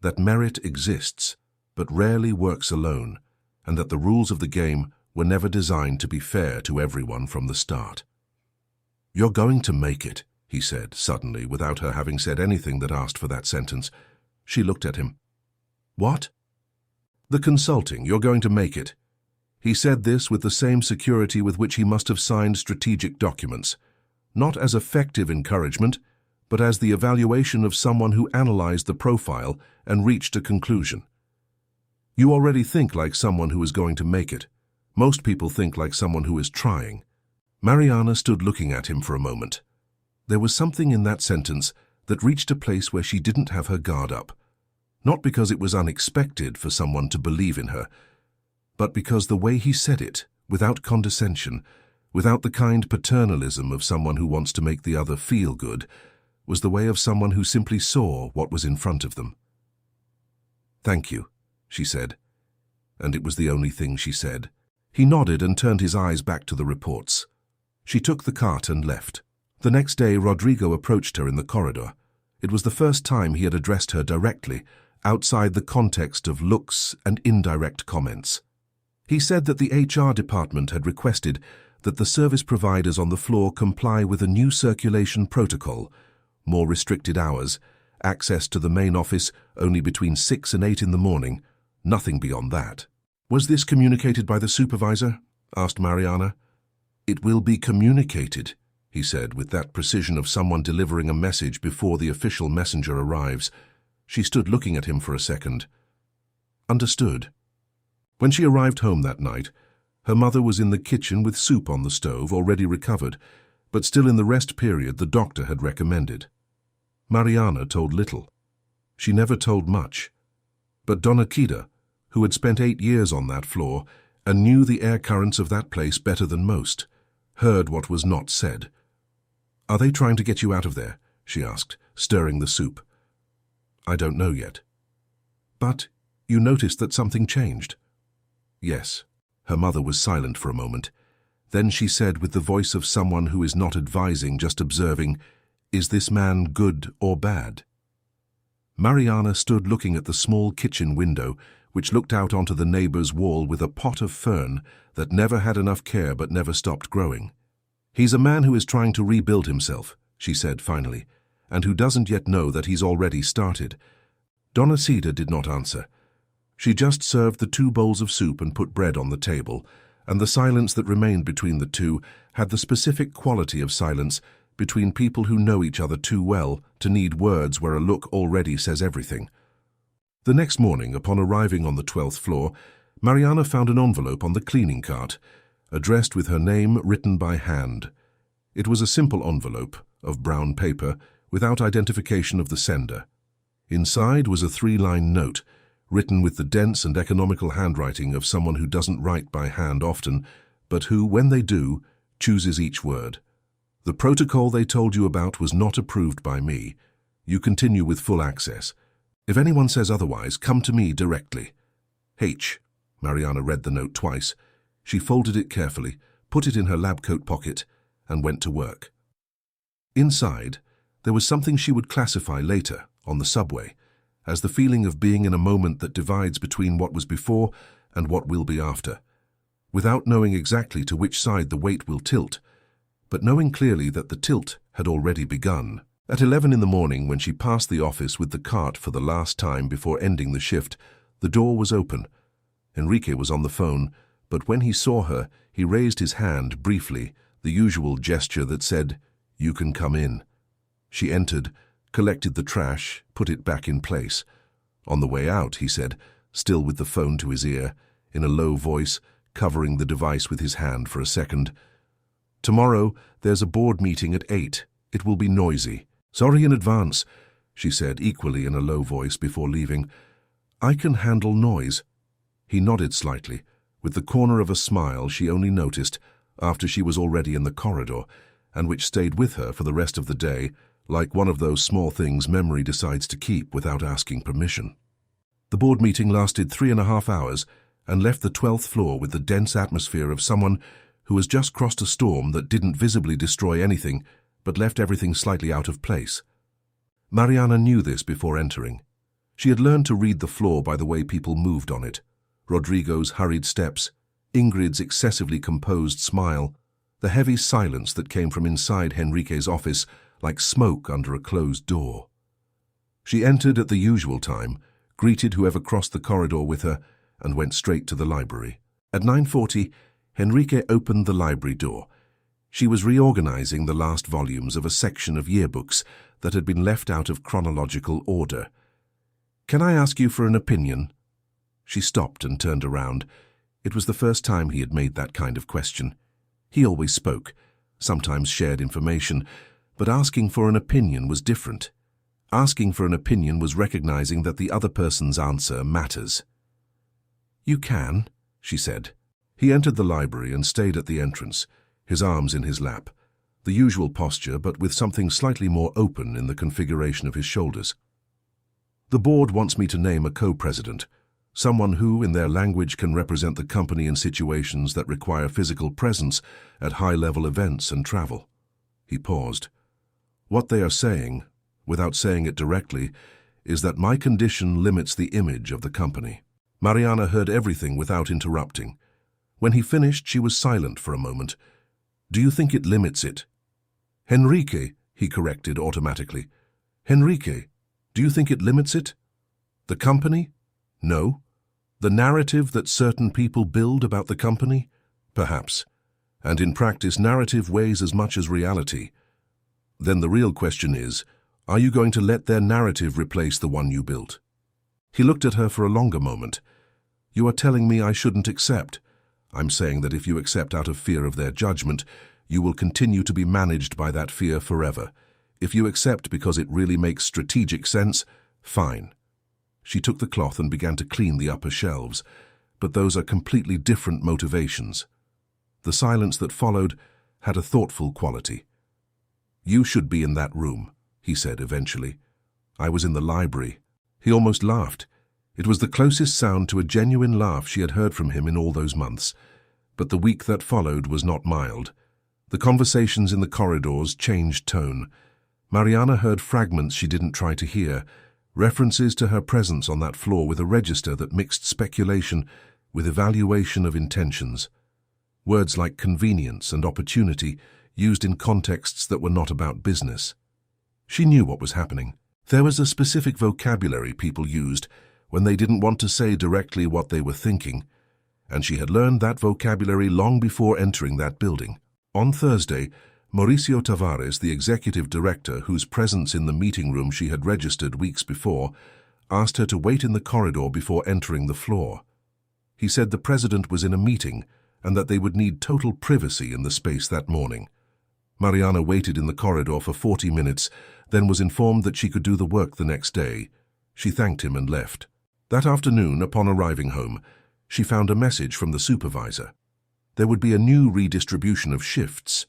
that merit exists, but rarely works alone, and that the rules of the game were never designed to be fair to everyone from the start. "You're going to make it," he said, suddenly, without her having said anything that asked for that sentence. She looked at him. "What?" "The consulting, you're going to make it." He said this with the same security with which he must have signed strategic documents, not as effective encouragement, but as the evaluation of someone who analyzed the profile and reached a conclusion. "You already think like someone who is going to make it. Most people think like someone who is trying." Mariana stood looking at him for a moment. There was something in that sentence that reached a place where she didn't have her guard up, not because it was unexpected for someone to believe in her, but because the way he said it, without condescension, without the kind paternalism of someone who wants to make the other feel good, was the way of someone who simply saw what was in front of them. "Thank you," she said, and it was the only thing she said. He nodded and turned his eyes back to the reports. She took the cart and left. The next day, Rodrigo approached her in the corridor. It was the first time he had addressed her directly, outside the context of looks and indirect comments. He said that the HR department had requested that the service providers on the floor comply with a new circulation protocol, more restricted hours, access to the main office only between 6 and 8 in the morning, nothing beyond that. "Was this communicated by the supervisor?" asked Mariana. "It will be communicated," he said with that precision of someone delivering a message before the official messenger arrives. She stood looking at him for a second. "Understood." When she arrived home that night, her mother was in the kitchen with soup on the stove, already recovered, but still in the rest period the doctor had recommended. Mariana told little. She never told much. But Donna Kida, who had spent 8 years on that floor and knew the air currents of that place better than most, heard what was not said. "Are they trying to get you out of there?" she asked, stirring the soup. "I don't know yet." "But you noticed that something changed?" "Yes." Her mother was silent for a moment. Then she said with the voice of someone who is not advising, just observing, "Is this man good or bad?" Mariana stood looking at the small kitchen window, which looked out onto the neighbor's wall with a pot of fern that never had enough care but never stopped growing. "He's a man who is trying to rebuild himself," she said finally, "and who doesn't yet know that he's already started." Donna Cida did not answer. She just served the 2 bowls of soup and put bread on the table, and the silence that remained between the two had the specific quality of silence between people who know each other too well to need words where a look already says everything. The next morning, upon arriving on the 12th floor, Mariana found an envelope on the cleaning cart, addressed with her name written by hand. It was a simple envelope of brown paper without identification of the sender. Inside was a 3-line note, written with the dense and economical handwriting of someone who doesn't write by hand often, but who, when they do, chooses each word. "The protocol they told you about was not approved by me. You continue with full access. If anyone says otherwise, come to me directly. H." Mariana read the note twice. She folded it carefully, put it in her lab coat pocket, and went to work. Inside, there was something she would classify later, on the subway, as the feeling of being in a moment that divides between what was before and what will be after, without knowing exactly to which side the weight will tilt, but knowing clearly that the tilt had already begun. At 11 in the morning, when she passed the office with the cart for the last time before ending the shift, the door was open. Enrique was on the phone, but when he saw her, he raised his hand briefly, the usual gesture that said, "You can come in." She entered, collected the trash, put it back in place. "On the way out," he said, still with the phone to his ear, in a low voice, covering the device with his hand for a second. "Tomorrow, there's a board meeting at 8. It will be noisy. Sorry in advance," she said, equally in a low voice before leaving. "I can handle noise." He nodded slightly, with the corner of a smile she only noticed after she was already in the corridor, and which stayed with her for the rest of the day, like one of those small things memory decides to keep without asking permission. The board meeting lasted 3.5 hours and left the 12th floor with the dense atmosphere of someone who has just crossed a storm that didn't visibly destroy anything but left everything slightly out of place. Mariana knew this before entering. She had learned to read the floor by the way people moved on it. Rodrigo's hurried steps, Ingrid's excessively composed smile, the heavy silence that came from inside Henrique's office like smoke under a closed door. She entered at the usual time, greeted whoever crossed the corridor with her, and went straight to the library. At 9:40, Henrique opened the library door. She was reorganizing the last volumes of a section of yearbooks that had been left out of chronological order. "Can I ask you for an opinion?" She stopped and turned around. It was the first time he had made that kind of question. He always spoke, sometimes shared information, but asking for an opinion was different. Asking for an opinion was recognizing that the other person's answer matters. "You can," she said. He entered the library and stayed at the entrance, his arms in his lap, the usual posture but with something slightly more open in the configuration of his shoulders. "The board wants me to name a co-president, someone who, in their language, can represent the company in situations that require physical presence at high-level events and travel." He paused. "What they are saying, without saying it directly, is that my condition limits the image of the company." Mariana heard everything without interrupting. When he finished, she was silent for a moment. "Do you think it limits it?" "Henrique," he corrected automatically. "Henrique, do you think it limits it? The company? No. The narrative that certain people build about the company? Perhaps. And in practice, narrative weighs as much as reality. Then the real question is, are you going to let their narrative replace the one you built?" He looked at her for a longer moment. "You are telling me I shouldn't accept. I'm saying that if you accept out of fear of their judgment, you will continue to be managed by that fear forever. If you accept because it really makes strategic sense, fine." She took the cloth and began to clean the upper shelves, but those are completely different motivations. The silence that followed had a thoughtful quality. "You should be in that room," he said eventually. "I was in the library." He almost laughed. It was the closest sound to a genuine laugh she had heard from him in all those months. But the week that followed was not mild. The conversations in the corridors changed tone. Mariana heard fragments she didn't try to hear, references to her presence on that floor with a register that mixed speculation with evaluation of intentions. Words like convenience and opportunity used in contexts that were not about business. She knew what was happening. There was a specific vocabulary people used when they didn't want to say directly what they were thinking, and she had learned that vocabulary long before entering that building. On Thursday, Mauricio Tavares, the executive director whose presence in the meeting room she had registered weeks before, asked her to wait in the corridor before entering the floor. He said the president was in a meeting and that they would need total privacy in the space that morning. Mariana waited in the corridor for 40 minutes, then was informed that she could do the work the next day. She thanked him and left. That afternoon, upon arriving home, she found a message from the supervisor. There would be a new redistribution of shifts.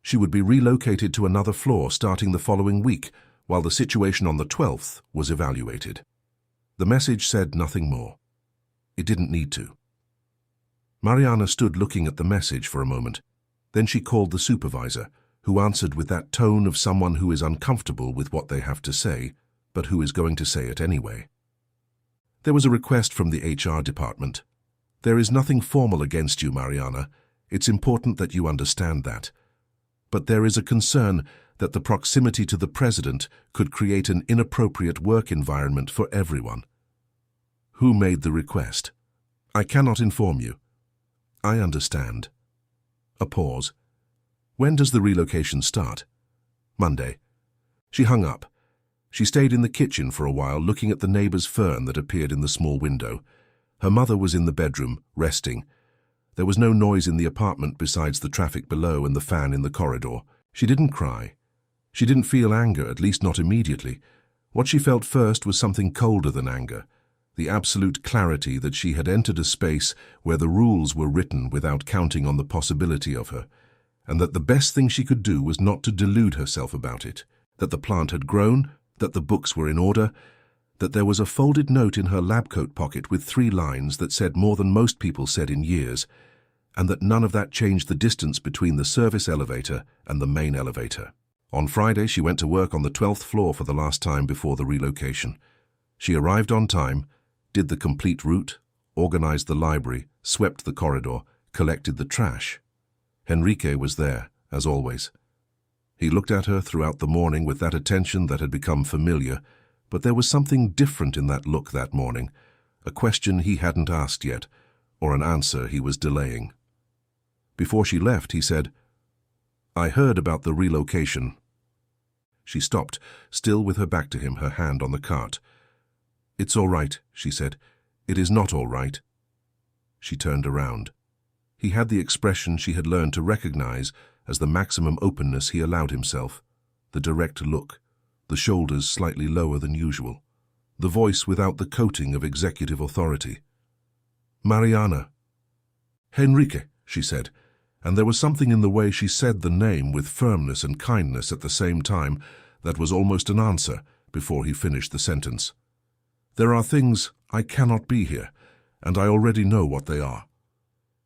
She would be relocated to another floor starting the following week, while the situation on the 12th was evaluated. The message said nothing more. It didn't need to. Mariana stood looking at the message for a moment. Then she called the supervisor, who answered with that tone of someone who is uncomfortable with what they have to say, but who is going to say it anyway. There was a request from the HR department. "There is nothing formal against you, Mariana. It's important that you understand that. But there is a concern that the proximity to the president could create an inappropriate work environment for everyone." "Who made the request?" "I cannot inform you." "I understand." A pause. "When does the relocation start?" "Monday." She hung up. She stayed in the kitchen for a while, looking at the neighbor's fern that appeared in the small window. Her mother was in the bedroom, resting. There was no noise in the apartment besides the traffic below and the fan in the corridor. She didn't cry. She didn't feel anger, at least not immediately. What she felt first was something colder than anger. The absolute clarity that she had entered a space where the rules were written without counting on the possibility of her, and that the best thing she could do was not to delude herself about it, that the plant had grown, that the books were in order, that there was a folded note in her lab coat pocket with 3 lines that said more than most people said in years, and that none of that changed the distance between the service elevator and the main elevator. On Friday, she went to work on the 12th floor for the last time before the relocation. She arrived on time, did the complete route, organized the library, swept the corridor, collected the trash. Henrique was there, as always. He looked at her throughout the morning with that attention that had become familiar, but there was something different in that look that morning, a question he hadn't asked yet, or an answer he was delaying. Before she left, he said, "I heard about the relocation." She stopped, still with her back to him, her hand on the cart. "It's all right," she said. "It is not all right." She turned around. He had the expression she had learned to recognize as the maximum openness he allowed himself, the direct look, the shoulders slightly lower than usual, the voice without the coating of executive authority. "Mariana." "Henrique," she said, and there was something in the way she said the name with firmness and kindness at the same time that was almost an answer before he finished the sentence. "There are things I cannot be here, and I already know what they are."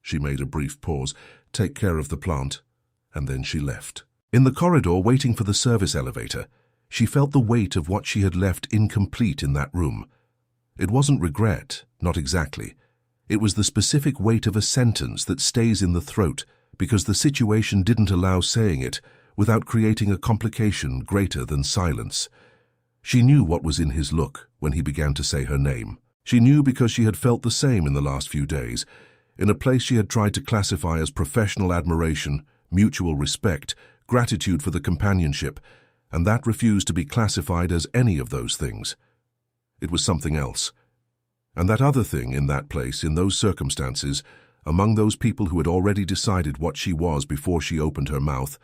She made a brief pause, "Take care of the plant," and then she left. In the corridor, waiting for the service elevator, She felt the weight of what she had left incomplete in that room. It wasn't regret, not exactly. It was the specific weight of a sentence that stays in the throat because the situation didn't allow saying it without creating a complication greater than silence. She knew what was in his look when he began to say her name. She knew because she had felt the same in the last few days, in a place she had tried to classify as professional admiration, mutual respect, gratitude for the companionship, and that refused to be classified as any of those things. It was something else. And that other thing in that place, in those circumstances, among those people who had already decided what she was before she opened her mouth,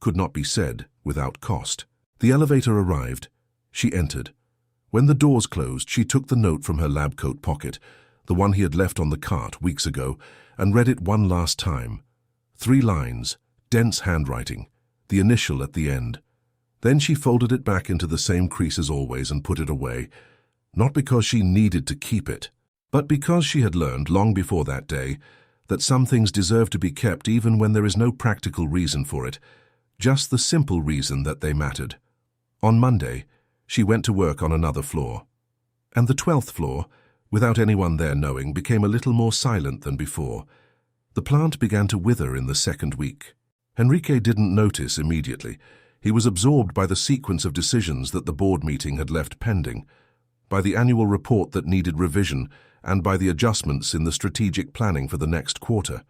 could not be said without cost. The elevator arrived. She entered. When the doors closed, she took the note from her lab coat pocket, the one he had left on the cart weeks ago, and read it one last time. 3 lines, dense handwriting, the initial at the end. Then she folded it back into the same crease as always and put it away, not because she needed to keep it, but because she had learned long before that day that some things deserve to be kept even when there is no practical reason for it, just the simple reason that they mattered. On Monday, she went to work on another floor. And the 12th floor, without anyone there knowing, became a little more silent than before. The plant began to wither in the 2nd week. Enrique didn't notice immediately. He was absorbed by the sequence of decisions that the board meeting had left pending, by the annual report that needed revision, and by the adjustments in the strategic planning for the next quarter.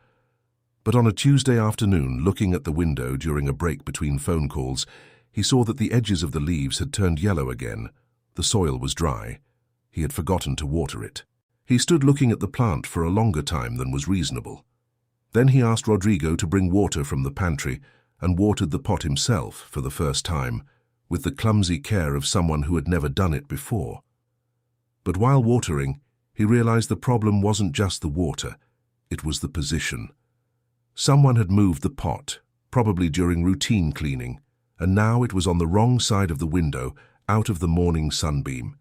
But on a Tuesday afternoon, looking at the window during a break between phone calls, he saw that the edges of the leaves had turned yellow again. The soil was dry. He had forgotten to water it. He stood looking at the plant for a longer time than was reasonable. Then he asked Rodrigo to bring water from the pantry and watered the pot himself for the first time, with the clumsy care of someone who had never done it before. But while watering, he realized the problem wasn't just the water, it was the position. Someone had moved the pot, probably during routine cleaning, and now it was on the wrong side of the window, out of the morning sunbeam.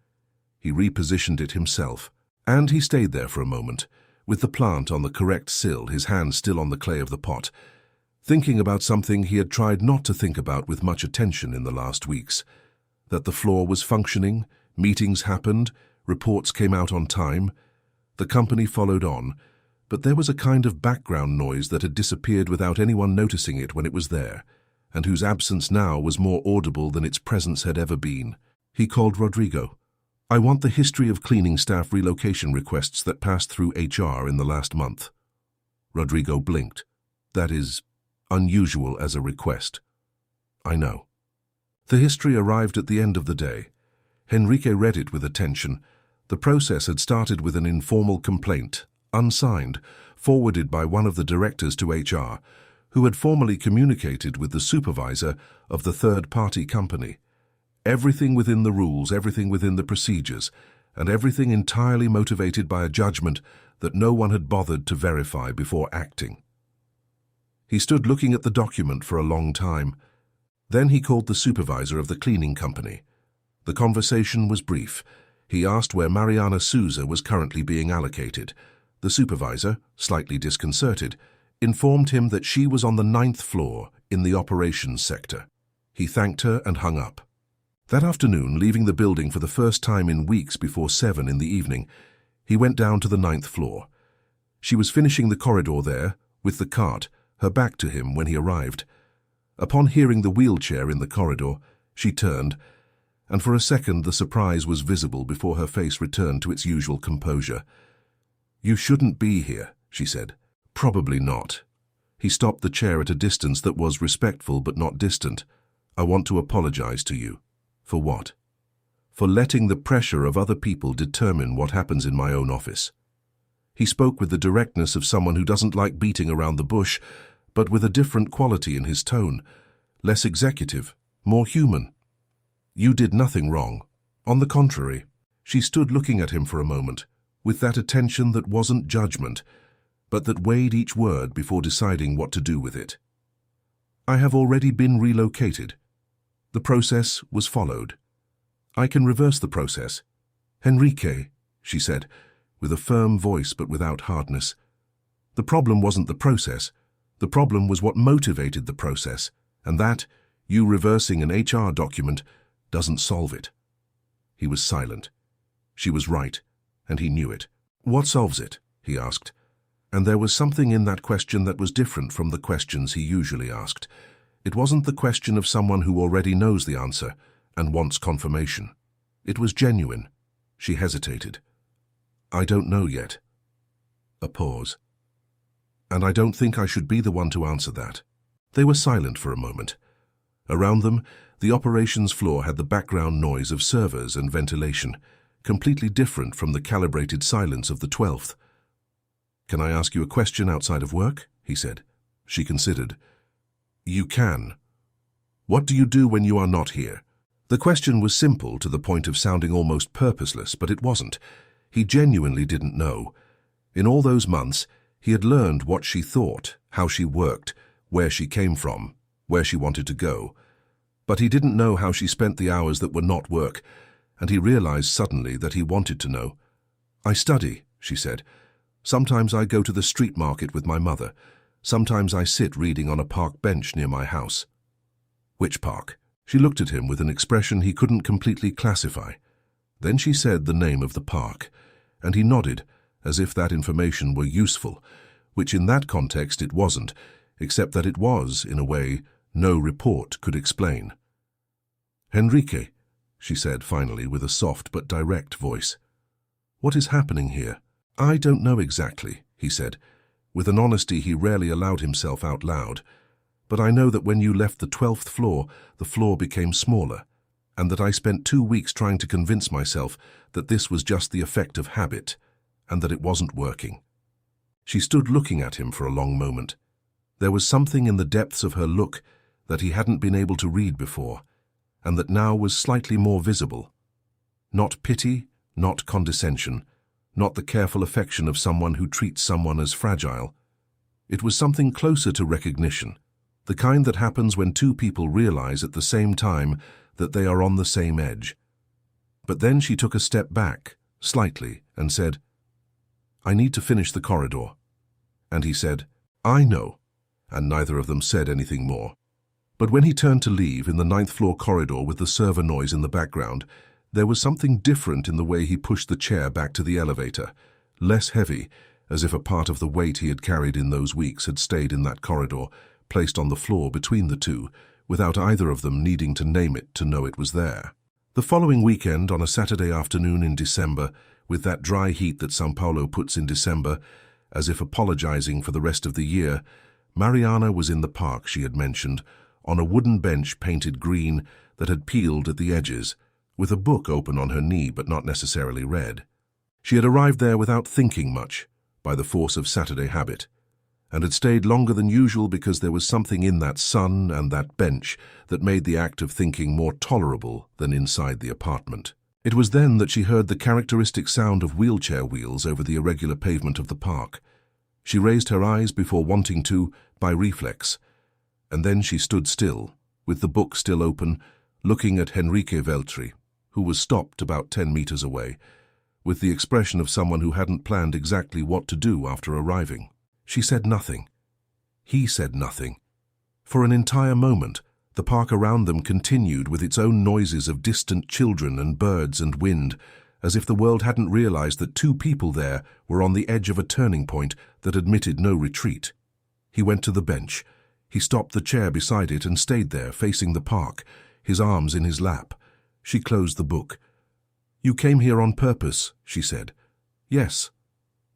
He repositioned it himself, and he stayed there for a moment, with the plant on the correct sill, his hand still on the clay of the pot, thinking about something he had tried not to think about with much attention in the last weeks. That the floor was functioning, meetings happened, reports came out on time, the company followed on, but there was a kind of background noise that had disappeared without anyone noticing it when it was there, and whose absence now was more audible than its presence had ever been. He called Rodrigo. "I want the history of cleaning staff relocation requests that passed through HR in the last month." Rodrigo blinked. "That is unusual as a request." "I know." The history arrived at the end of the day. Enrique read it with attention. The process had started with an informal complaint, unsigned, forwarded by one of the directors to HR, who had formally communicated with the supervisor of the third-party company. Everything within the rules, everything within the procedures, and everything entirely motivated by a judgment that no one had bothered to verify before acting. He stood looking at the document for a long time. Then he called the supervisor of the cleaning company. The conversation was brief. He asked where Mariana Souza was currently being allocated. The supervisor, slightly disconcerted, informed him that she was on the 9th floor in the operations sector. He thanked her and hung up. That afternoon, leaving the building for the first time in weeks before 7 in the evening, he went down to the 9th floor. She was finishing the corridor there, with the cart, her back to him when he arrived. Upon hearing the wheelchair in the corridor, she turned, and for a second the surprise was visible before her face returned to its usual composure. "You shouldn't be here," she said. "Probably not." He stopped the chair at a distance that was respectful but not distant. "I want to apologize to you." "For what?" "For letting the pressure of other people determine what happens in my own office." He spoke with the directness of someone who doesn't like beating around the bush, but with a different quality in his tone, less executive, more human. "You did nothing wrong. On the contrary." She stood looking at him for a moment, with that attention that wasn't judgment, but that weighed each word before deciding what to do with it. "I have already been relocated. The process was followed. I can reverse the process." "Enrique," she said, with a firm voice but without hardness. "The problem wasn't the process. The problem was what motivated the process, and that, you reversing an HR document, doesn't solve it. He was silent. She was right, and he knew it. What solves it? He asked. And there was something in that question that was different from the questions he usually asked. It wasn't the question of someone who already knows the answer and wants confirmation. It was genuine. She hesitated. I don't know yet. A pause. And I don't think I should be the one to answer that. They were silent for a moment. Around them, the operations floor had the background noise of servers and ventilation, completely different from the calibrated silence of the 12th. Can I ask you a question outside of work? He said. She considered. You can. What do you do when you are not here? The question was simple to the point of sounding almost purposeless, but it wasn't. He genuinely didn't know. In all those months, he had learned what she thought, how she worked, where she came from, where she wanted to go. But he didn't know how she spent the hours that were not work, and he realized suddenly that he wanted to know. I study, she said. Sometimes I go to the street market with my mother. Sometimes I sit reading on a park bench near my house. Which park? She looked at him with an expression he couldn't completely classify. Then she said the name of the park, and he nodded, as if that information were useful, which in that context it wasn't, except that it was, in a way, no report could explain. Henrique, she said finally with a soft but direct voice. What is happening here? I don't know exactly, he said, with an honesty he rarely allowed himself out loud. But I know that when you left the 12th floor, the floor became smaller, and that I spent 2 weeks trying to convince myself that this was just the effect of habit, and that it wasn't working. She stood looking at him for a long moment. There was something in the depths of her look that he hadn't been able to read before, and that now was slightly more visible. Not pity, not condescension, not the careful affection of someone who treats someone as fragile. It was something closer to recognition, the kind that happens when two people realize at the same time that they are on the same edge. But then she took a step back, slightly, and said, I need to finish the corridor. And he said, I know, and neither of them said anything more. But when he turned to leave in the 9th floor corridor with the server noise in the background, there was something different in the way he pushed the chair back to the elevator, less heavy, as if a part of the weight he had carried in those weeks had stayed in that corridor, placed on the floor between the two, without either of them needing to name it to know it was there. The following weekend, on a Saturday afternoon in December, with that dry heat that São Paulo puts in December, as if apologizing for the rest of the year, Mariana was in the park she had mentioned, on a wooden bench painted green that had peeled at the edges, with a book open on her knee but not necessarily read. She had arrived there without thinking much, by the force of Saturday habit, and had stayed longer than usual because there was something in that sun and that bench that made the act of thinking more tolerable than inside the apartment. It was then that she heard the characteristic sound of wheelchair wheels over the irregular pavement of the park. She raised her eyes before wanting to, by reflex, and then she stood still, with the book still open, looking at Henrique Veltri, who was stopped about 10 meters away, with the expression of someone who hadn't planned exactly what to do after arriving. She said nothing. He said nothing. For an entire moment, the park around them continued with its own noises of distant children and birds and wind, as if the world hadn't realized that two people there were on the edge of a turning point that admitted no retreat. He went to the bench. He stopped the chair beside it and stayed there, facing the park, his arms in his lap. She closed the book. You came here on purpose, she said. Yes.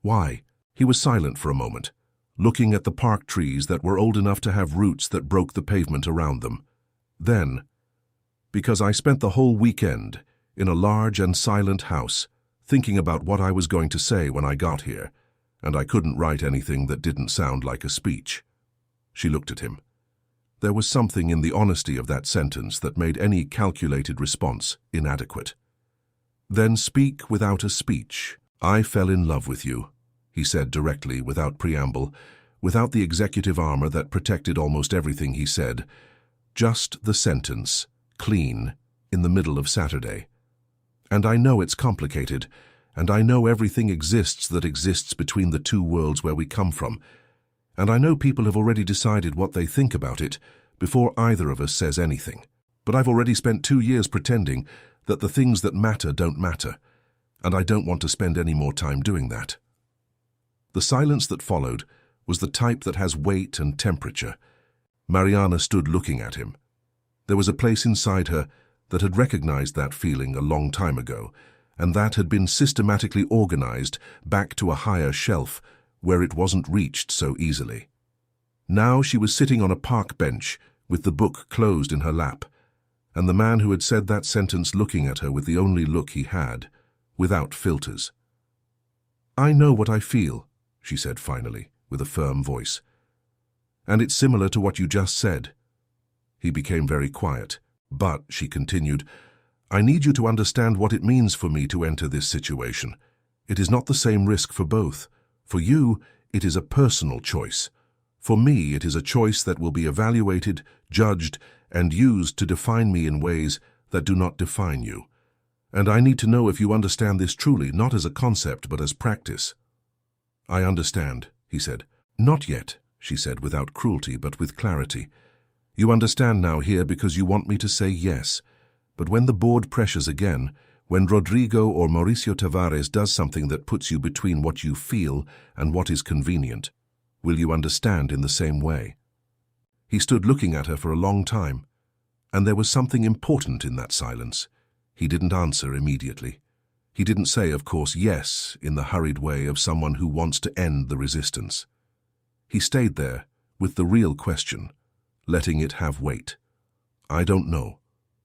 Why? He was silent for a moment, looking at the park trees that were old enough to have roots that broke the pavement around them. Then, because I spent the whole weekend in a large and silent house, thinking about what I was going to say when I got here, and I couldn't write anything that didn't sound like a speech. She looked at him. There was something in the honesty of that sentence that made any calculated response inadequate. Then speak without a speech. I fell in love with you, he said directly, without preamble, without the executive armor that protected almost everything he said. Just the sentence, clean, in the middle of Saturday. And I know it's complicated, and I know everything exists that exists between the two worlds where we come from, and I know people have already decided what they think about it before either of us says anything. But I've already spent 2 years pretending that the things that matter don't matter, and I don't want to spend any more time doing that. The silence that followed was the type that has weight and temperature. Mariana stood looking at him. There was a place inside her that had recognized that feeling a long time ago, and that had been systematically organized back to a higher shelf where it wasn't reached so easily. Now she was sitting on a park bench with the book closed in her lap, and the man who had said that sentence looking at her with the only look he had, without filters. "I know what I feel," she said finally, with a firm voice. "And it's similar to what you just said." He became very quiet. "But," she continued, "I need you to understand what it means for me to enter this situation. It is not the same risk for both. For you, it is a personal choice. For me, it is a choice that will be evaluated, judged, and used to define me in ways that do not define you. And I need to know if you understand this truly, not as a concept, but as practice." "I understand," he said. "Not yet," she said, without cruelty, but with clarity. "You understand now here because you want me to say yes. But when the board pressures again, when Rodrigo or Mauricio Tavares does something that puts you between what you feel and what is convenient, will you understand in the same way?" He stood looking at her for a long time, and there was something important in that silence. He didn't answer immediately. He didn't say, of course, yes, in the hurried way of someone who wants to end the resistance. He stayed there with the real question, letting it have weight. "I don't know,"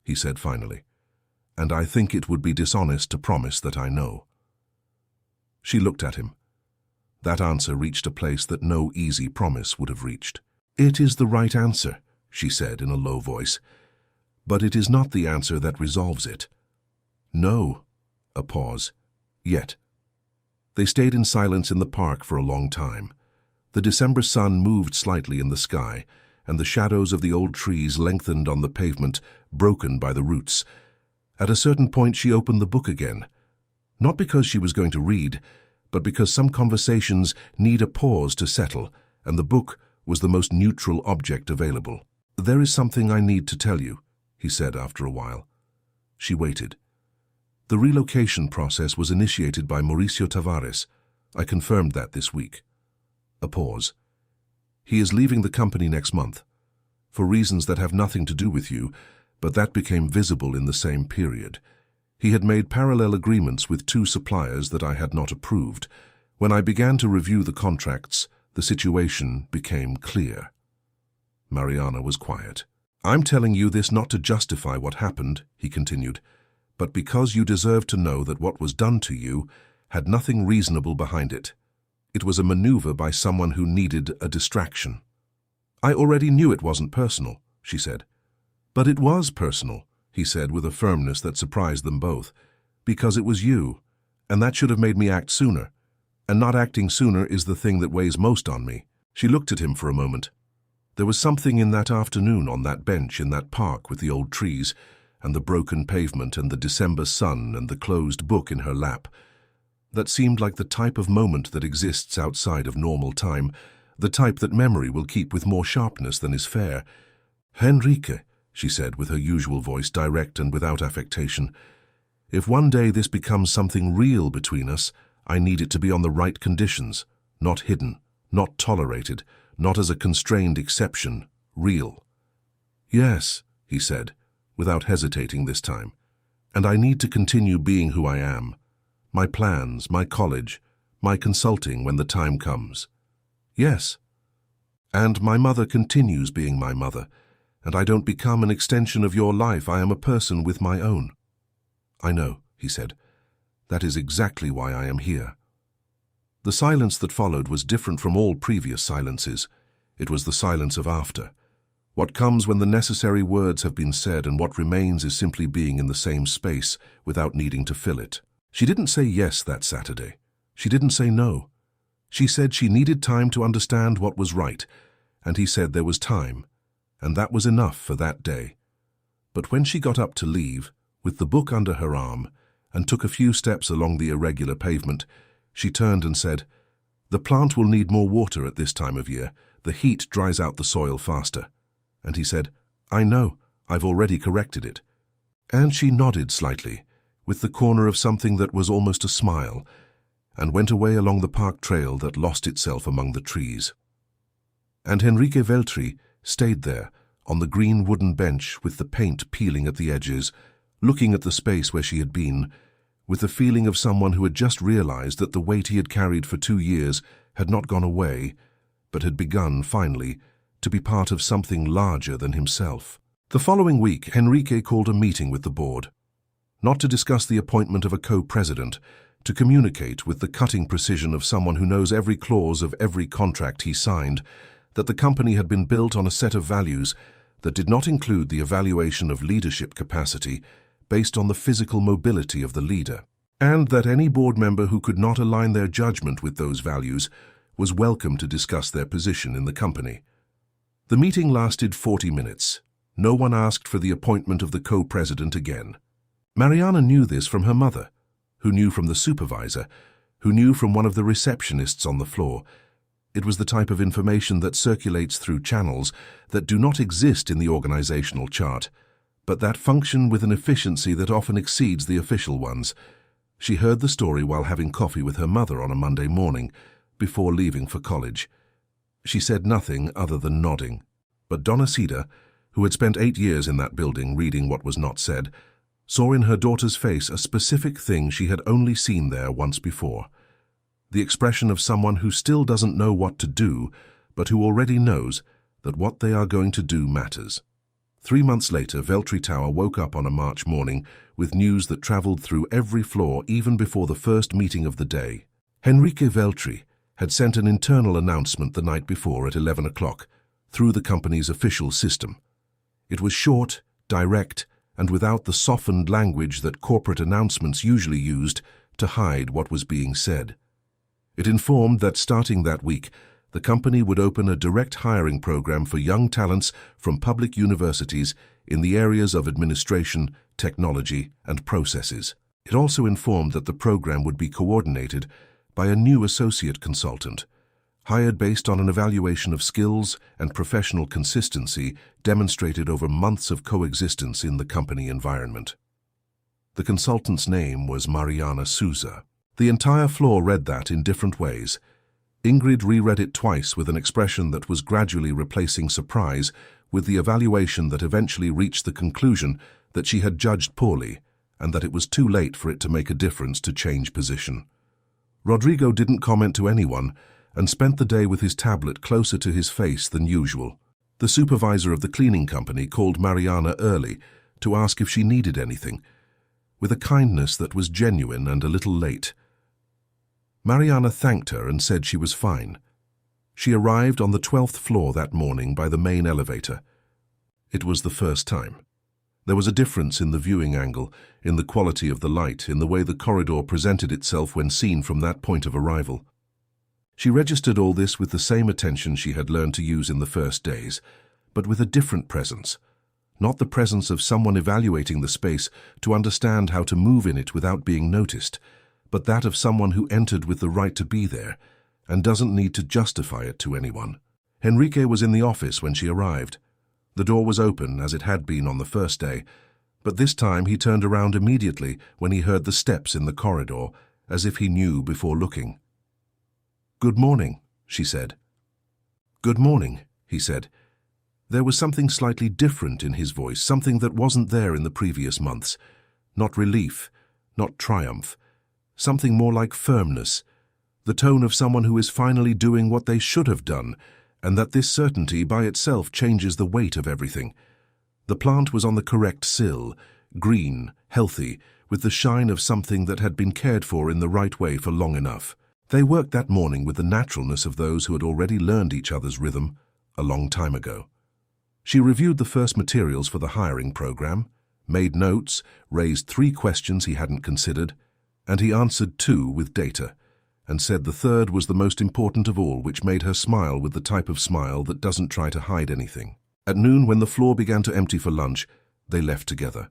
he said finally, "and I think it would be dishonest to promise that I know." She looked at him. That answer reached a place that no easy promise would have reached. "It is the right answer," she said in a low voice, "but it is not the answer that resolves it." "No." A pause. "Yet." They stayed in silence in the park for a long time. The December sun moved slightly in the sky, and the shadows of the old trees lengthened on the pavement, broken by the roots. At a certain point she opened the book again, not because she was going to read, but because some conversations need a pause to settle, and the book was the most neutral object available. "There is something I need to tell you," he said after a while. She waited. "The relocation process was initiated by Mauricio Tavares. I confirmed that this week." A pause. "He is leaving the company next month, for reasons that have nothing to do with you, but that became visible in the same period. He had made parallel agreements with 2 suppliers that I had not approved. When I began to review the contracts, the situation became clear." Mariana was quiet. "I'm telling you this not to justify what happened," he continued, "but because you deserve to know that what was done to you had nothing reasonable behind it. It was a maneuver by someone who needed a distraction." "I already knew it wasn't personal," she said. "But it was personal," he said with a firmness that surprised them both, "because it was you, and that should have made me act sooner. And not acting sooner is the thing that weighs most on me." She looked at him for a moment. There was something in that afternoon on that bench in that park with the old trees and the broken pavement and the December sun and the closed book in her lap that seemed like the type of moment that exists outside of normal time, the type that memory will keep with more sharpness than is fair. "Henrique," she said with her usual voice, direct and without affectation, "if one day this becomes something real between us, I need it to be on the right conditions, not hidden, not tolerated, not as a constrained exception, real." "Yes," he said, without hesitating this time, "and I need to continue being who I am. My plans, my college, my consulting when the time comes. Yes. And my mother continues being my mother, and I don't become an extension of your life. I am a person with my own." "I know," he said. "That is exactly why I am here." The silence that followed was different from all previous silences. It was the silence of after. What comes when the necessary words have been said and what remains is simply being in the same space without needing to fill it. She didn't say yes that Saturday. She didn't say no. She said she needed time to understand what was right, and he said there was time, and that was enough for that day. But when she got up to leave, with the book under her arm, and took a few steps along the irregular pavement, she turned and said, "The plant will need more water at this time of year. The heat dries out the soil faster." And he said, "I know. I've already corrected it." And she nodded slightly, with the corner of something that was almost a smile, and went away along the park trail that lost itself among the trees. And Henrique Veltri stayed there, on the green wooden bench with the paint peeling at the edges, looking at the space where she had been, with the feeling of someone who had just realized that the weight he had carried for 2 years had not gone away, but had begun, finally, to be part of something larger than himself. The following week, Henrique called a meeting with the board, not to discuss the appointment of a co-president, to communicate with the cutting precision of someone who knows every clause of every contract he signed, that the company had been built on a set of values that did not include the evaluation of leadership capacity based on the physical mobility of the leader, and that any board member who could not align their judgment with those values was welcome to discuss their position in the company. The meeting lasted 40 minutes. No one asked for the appointment of the co-president again. Mariana knew this from her mother, who knew from the supervisor, who knew from one of the receptionists on the floor. It was the type of information that circulates through channels that do not exist in the organizational chart, but that function with an efficiency that often exceeds the official ones. She heard the story while having coffee with her mother on a Monday morning, before leaving for college. She said nothing other than nodding. But Donna Cida, who had spent 8 years in that building reading what was not said, saw in her daughter's face a specific thing she had only seen there once before. The expression of someone who still doesn't know what to do, but who already knows that what they are going to do matters. 3 months later, Veltri Tower woke up on a March morning with news that traveled through every floor even before the first meeting of the day. Henrique Veltri had sent an internal announcement the night before at 11 o'clock through the company's official system. It was short, direct, and without the softened language that corporate announcements usually used to hide what was being said. It informed that starting that week, the company would open a direct hiring program for young talents from public universities in the areas of administration, technology, and processes. It also informed that the program would be coordinated by a new associate consultant, hired based on an evaluation of skills and professional consistency demonstrated over months of coexistence in the company environment. The consultant's name was Mariana Souza. The entire floor read that in different ways. Ingrid reread it twice with an expression that was gradually replacing surprise with the evaluation that eventually reached the conclusion that she had judged poorly and that it was too late for it to make a difference to change position. Rodrigo didn't comment to anyone and spent the day with his tablet closer to his face than usual. The supervisor of the cleaning company called Mariana early to ask if she needed anything, with a kindness that was genuine and a little late. Mariana thanked her and said she was fine. She arrived on the 12th floor that morning by the main elevator. It was the first time. There was a difference in the viewing angle, in the quality of the light, in the way the corridor presented itself when seen from that point of arrival. She registered all this with the same attention she had learned to use in the first days, but with a different presence. Not the presence of someone evaluating the space to understand how to move in it without being noticed, but that of someone who entered with the right to be there and doesn't need to justify it to anyone. Henrique was in the office when she arrived. The door was open, as it had been on the first day, but this time he turned around immediately when he heard the steps in the corridor, as if he knew before looking. "Good morning," she said. "Good morning," he said. There was something slightly different in his voice, something that wasn't there in the previous months. Not relief, not triumph. Something more like firmness, the tone of someone who is finally doing what they should have done, and that this certainty by itself changes the weight of everything. The plant was on the correct sill, green, healthy, with the shine of something that had been cared for in the right way for long enough. They worked that morning with the naturalness of those who had already learned each other's rhythm a long time ago. She reviewed the first materials for the hiring program, made notes, raised 3 questions he hadn't considered, and he answered 2 with data, and said the third was the most important of all, which made her smile with the type of smile that doesn't try to hide anything. At noon, when the floor began to empty for lunch, they left together.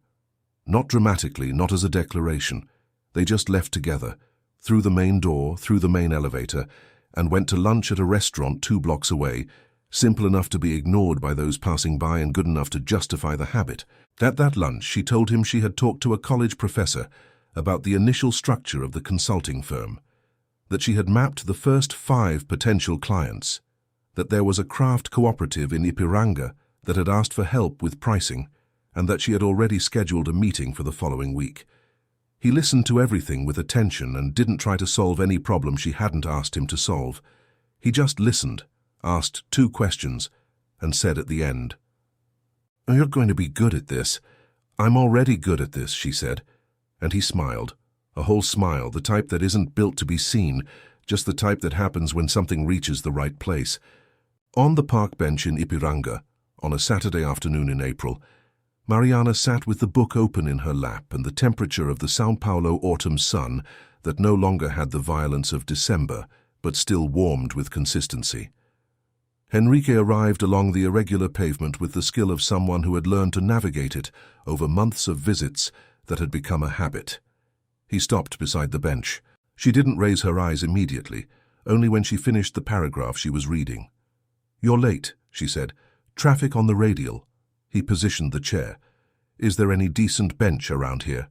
Not dramatically, not as a declaration. They just left together, through the main door, through the main elevator, and went to lunch at a restaurant 2 blocks away, simple enough to be ignored by those passing by and good enough to justify the habit. At that lunch, she told him she had talked to a college professor about the initial structure of the consulting firm, that she had mapped the first 5 potential clients, that there was a craft cooperative in Ipiranga that had asked for help with pricing, and that she had already scheduled a meeting for the following week. He listened to everything with attention and didn't try to solve any problem she hadn't asked him to solve. He just listened, asked 2 questions, and said at the end, "You're going to be good at this. I'm already good at this," she said. And he smiled, a whole smile, the type that isn't built to be seen, just the type that happens when something reaches the right place. On the park bench in Ipiranga, on a Saturday afternoon in April, Mariana sat with the book open in her lap and the temperature of the São Paulo autumn sun that no longer had the violence of December, but still warmed with consistency. Henrique arrived along the irregular pavement with the skill of someone who had learned to navigate it over months of visits that had become a habit. He stopped beside the bench. She didn't raise her eyes immediately, only when she finished the paragraph she was reading. "You're late," she said. "Traffic on the radial." He positioned the chair. "Is there any decent bench around here?"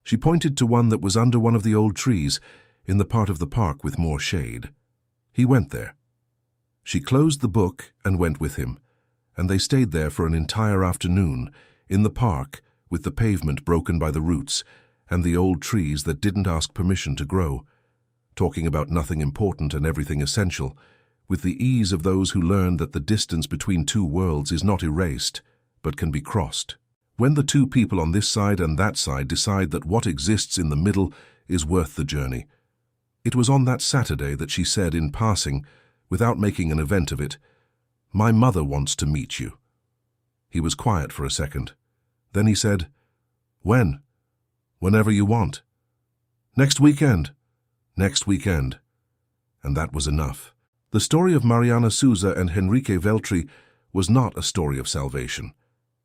She pointed to one that was under one of the old trees, in the part of the park with more shade. He went there. She closed the book and went with him, and they stayed there for an entire afternoon, in the park, with the pavement broken by the roots, and the old trees that didn't ask permission to grow, talking about nothing important and everything essential, with the ease of those who learned that the distance between 2 worlds is not erased, but can be crossed. When the 2 people on this side and that side decide that what exists in the middle is worth the journey. It was on that Saturday that she said in passing, without making an event of it, "My mother wants to meet you." He was quiet for a second. Then he said, "When?" "Whenever you want." "Next weekend." "Next weekend." And that was enough. The story of Mariana Souza and Henrique Veltri was not a story of salvation.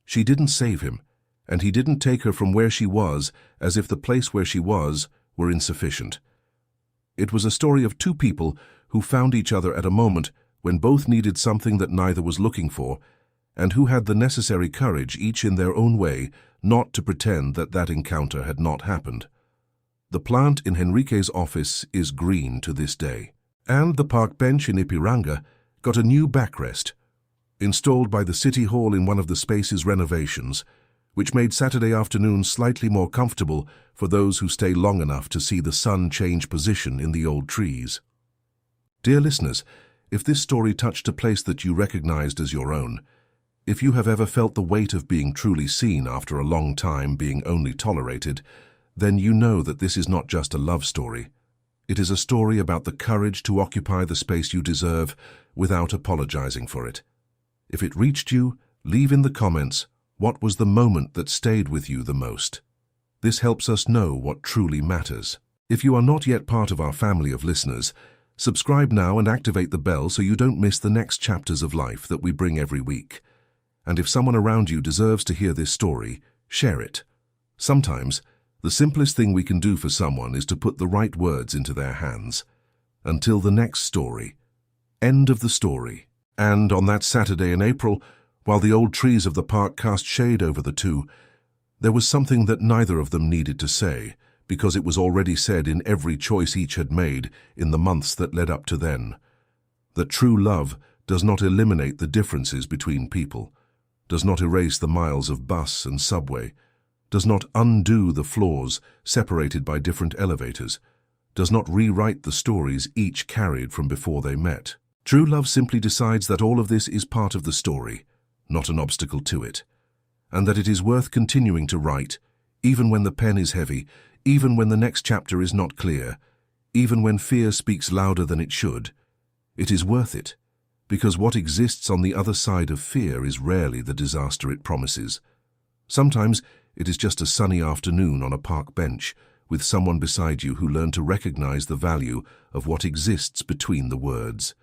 She didn't save him, and he didn't take her from where she was as if the place where she was were insufficient. It was a story of 2 people who found each other at a moment when both needed something that neither was looking for, and who had the necessary courage, each in their own way, not to pretend that that encounter had not happened. The plant in Henrique's office is green to this day. And the park bench in Ipiranga got a new backrest, installed by the City Hall in one of the space's renovations, which made Saturday afternoons slightly more comfortable for those who stay long enough to see the sun change position in the old trees. Dear listeners, if this story touched a place that you recognized as your own, if you have ever felt the weight of being truly seen after a long time being only tolerated, then you know that this is not just a love story. It is a story about the courage to occupy the space you deserve without apologizing for it. If it reached you, leave in the comments what was the moment that stayed with you the most. This helps us know what truly matters. If you are not yet part of our family of listeners, subscribe now and activate the bell so you don't miss the next chapters of life that we bring every week. And if someone around you deserves to hear this story, share it. Sometimes, the simplest thing we can do for someone is to put the right words into their hands. Until the next story. End of the story. And on that Saturday in April, while the old trees of the park cast shade over the 2, there was something that neither of them needed to say, because it was already said in every choice each had made in the months that led up to then. That true love does not eliminate the differences between people, does not erase the miles of bus and subway, does not undo the flaws separated by different elevators, does not rewrite the stories each carried from before they met. True love simply decides that all of this is part of the story, not an obstacle to it, and that it is worth continuing to write, even when the pen is heavy, even when the next chapter is not clear, even when fear speaks louder than it should. It is worth it, because what exists on the other side of fear is rarely the disaster it promises. Sometimes it is just a sunny afternoon on a park bench with someone beside you who learned to recognize the value of what exists between the words.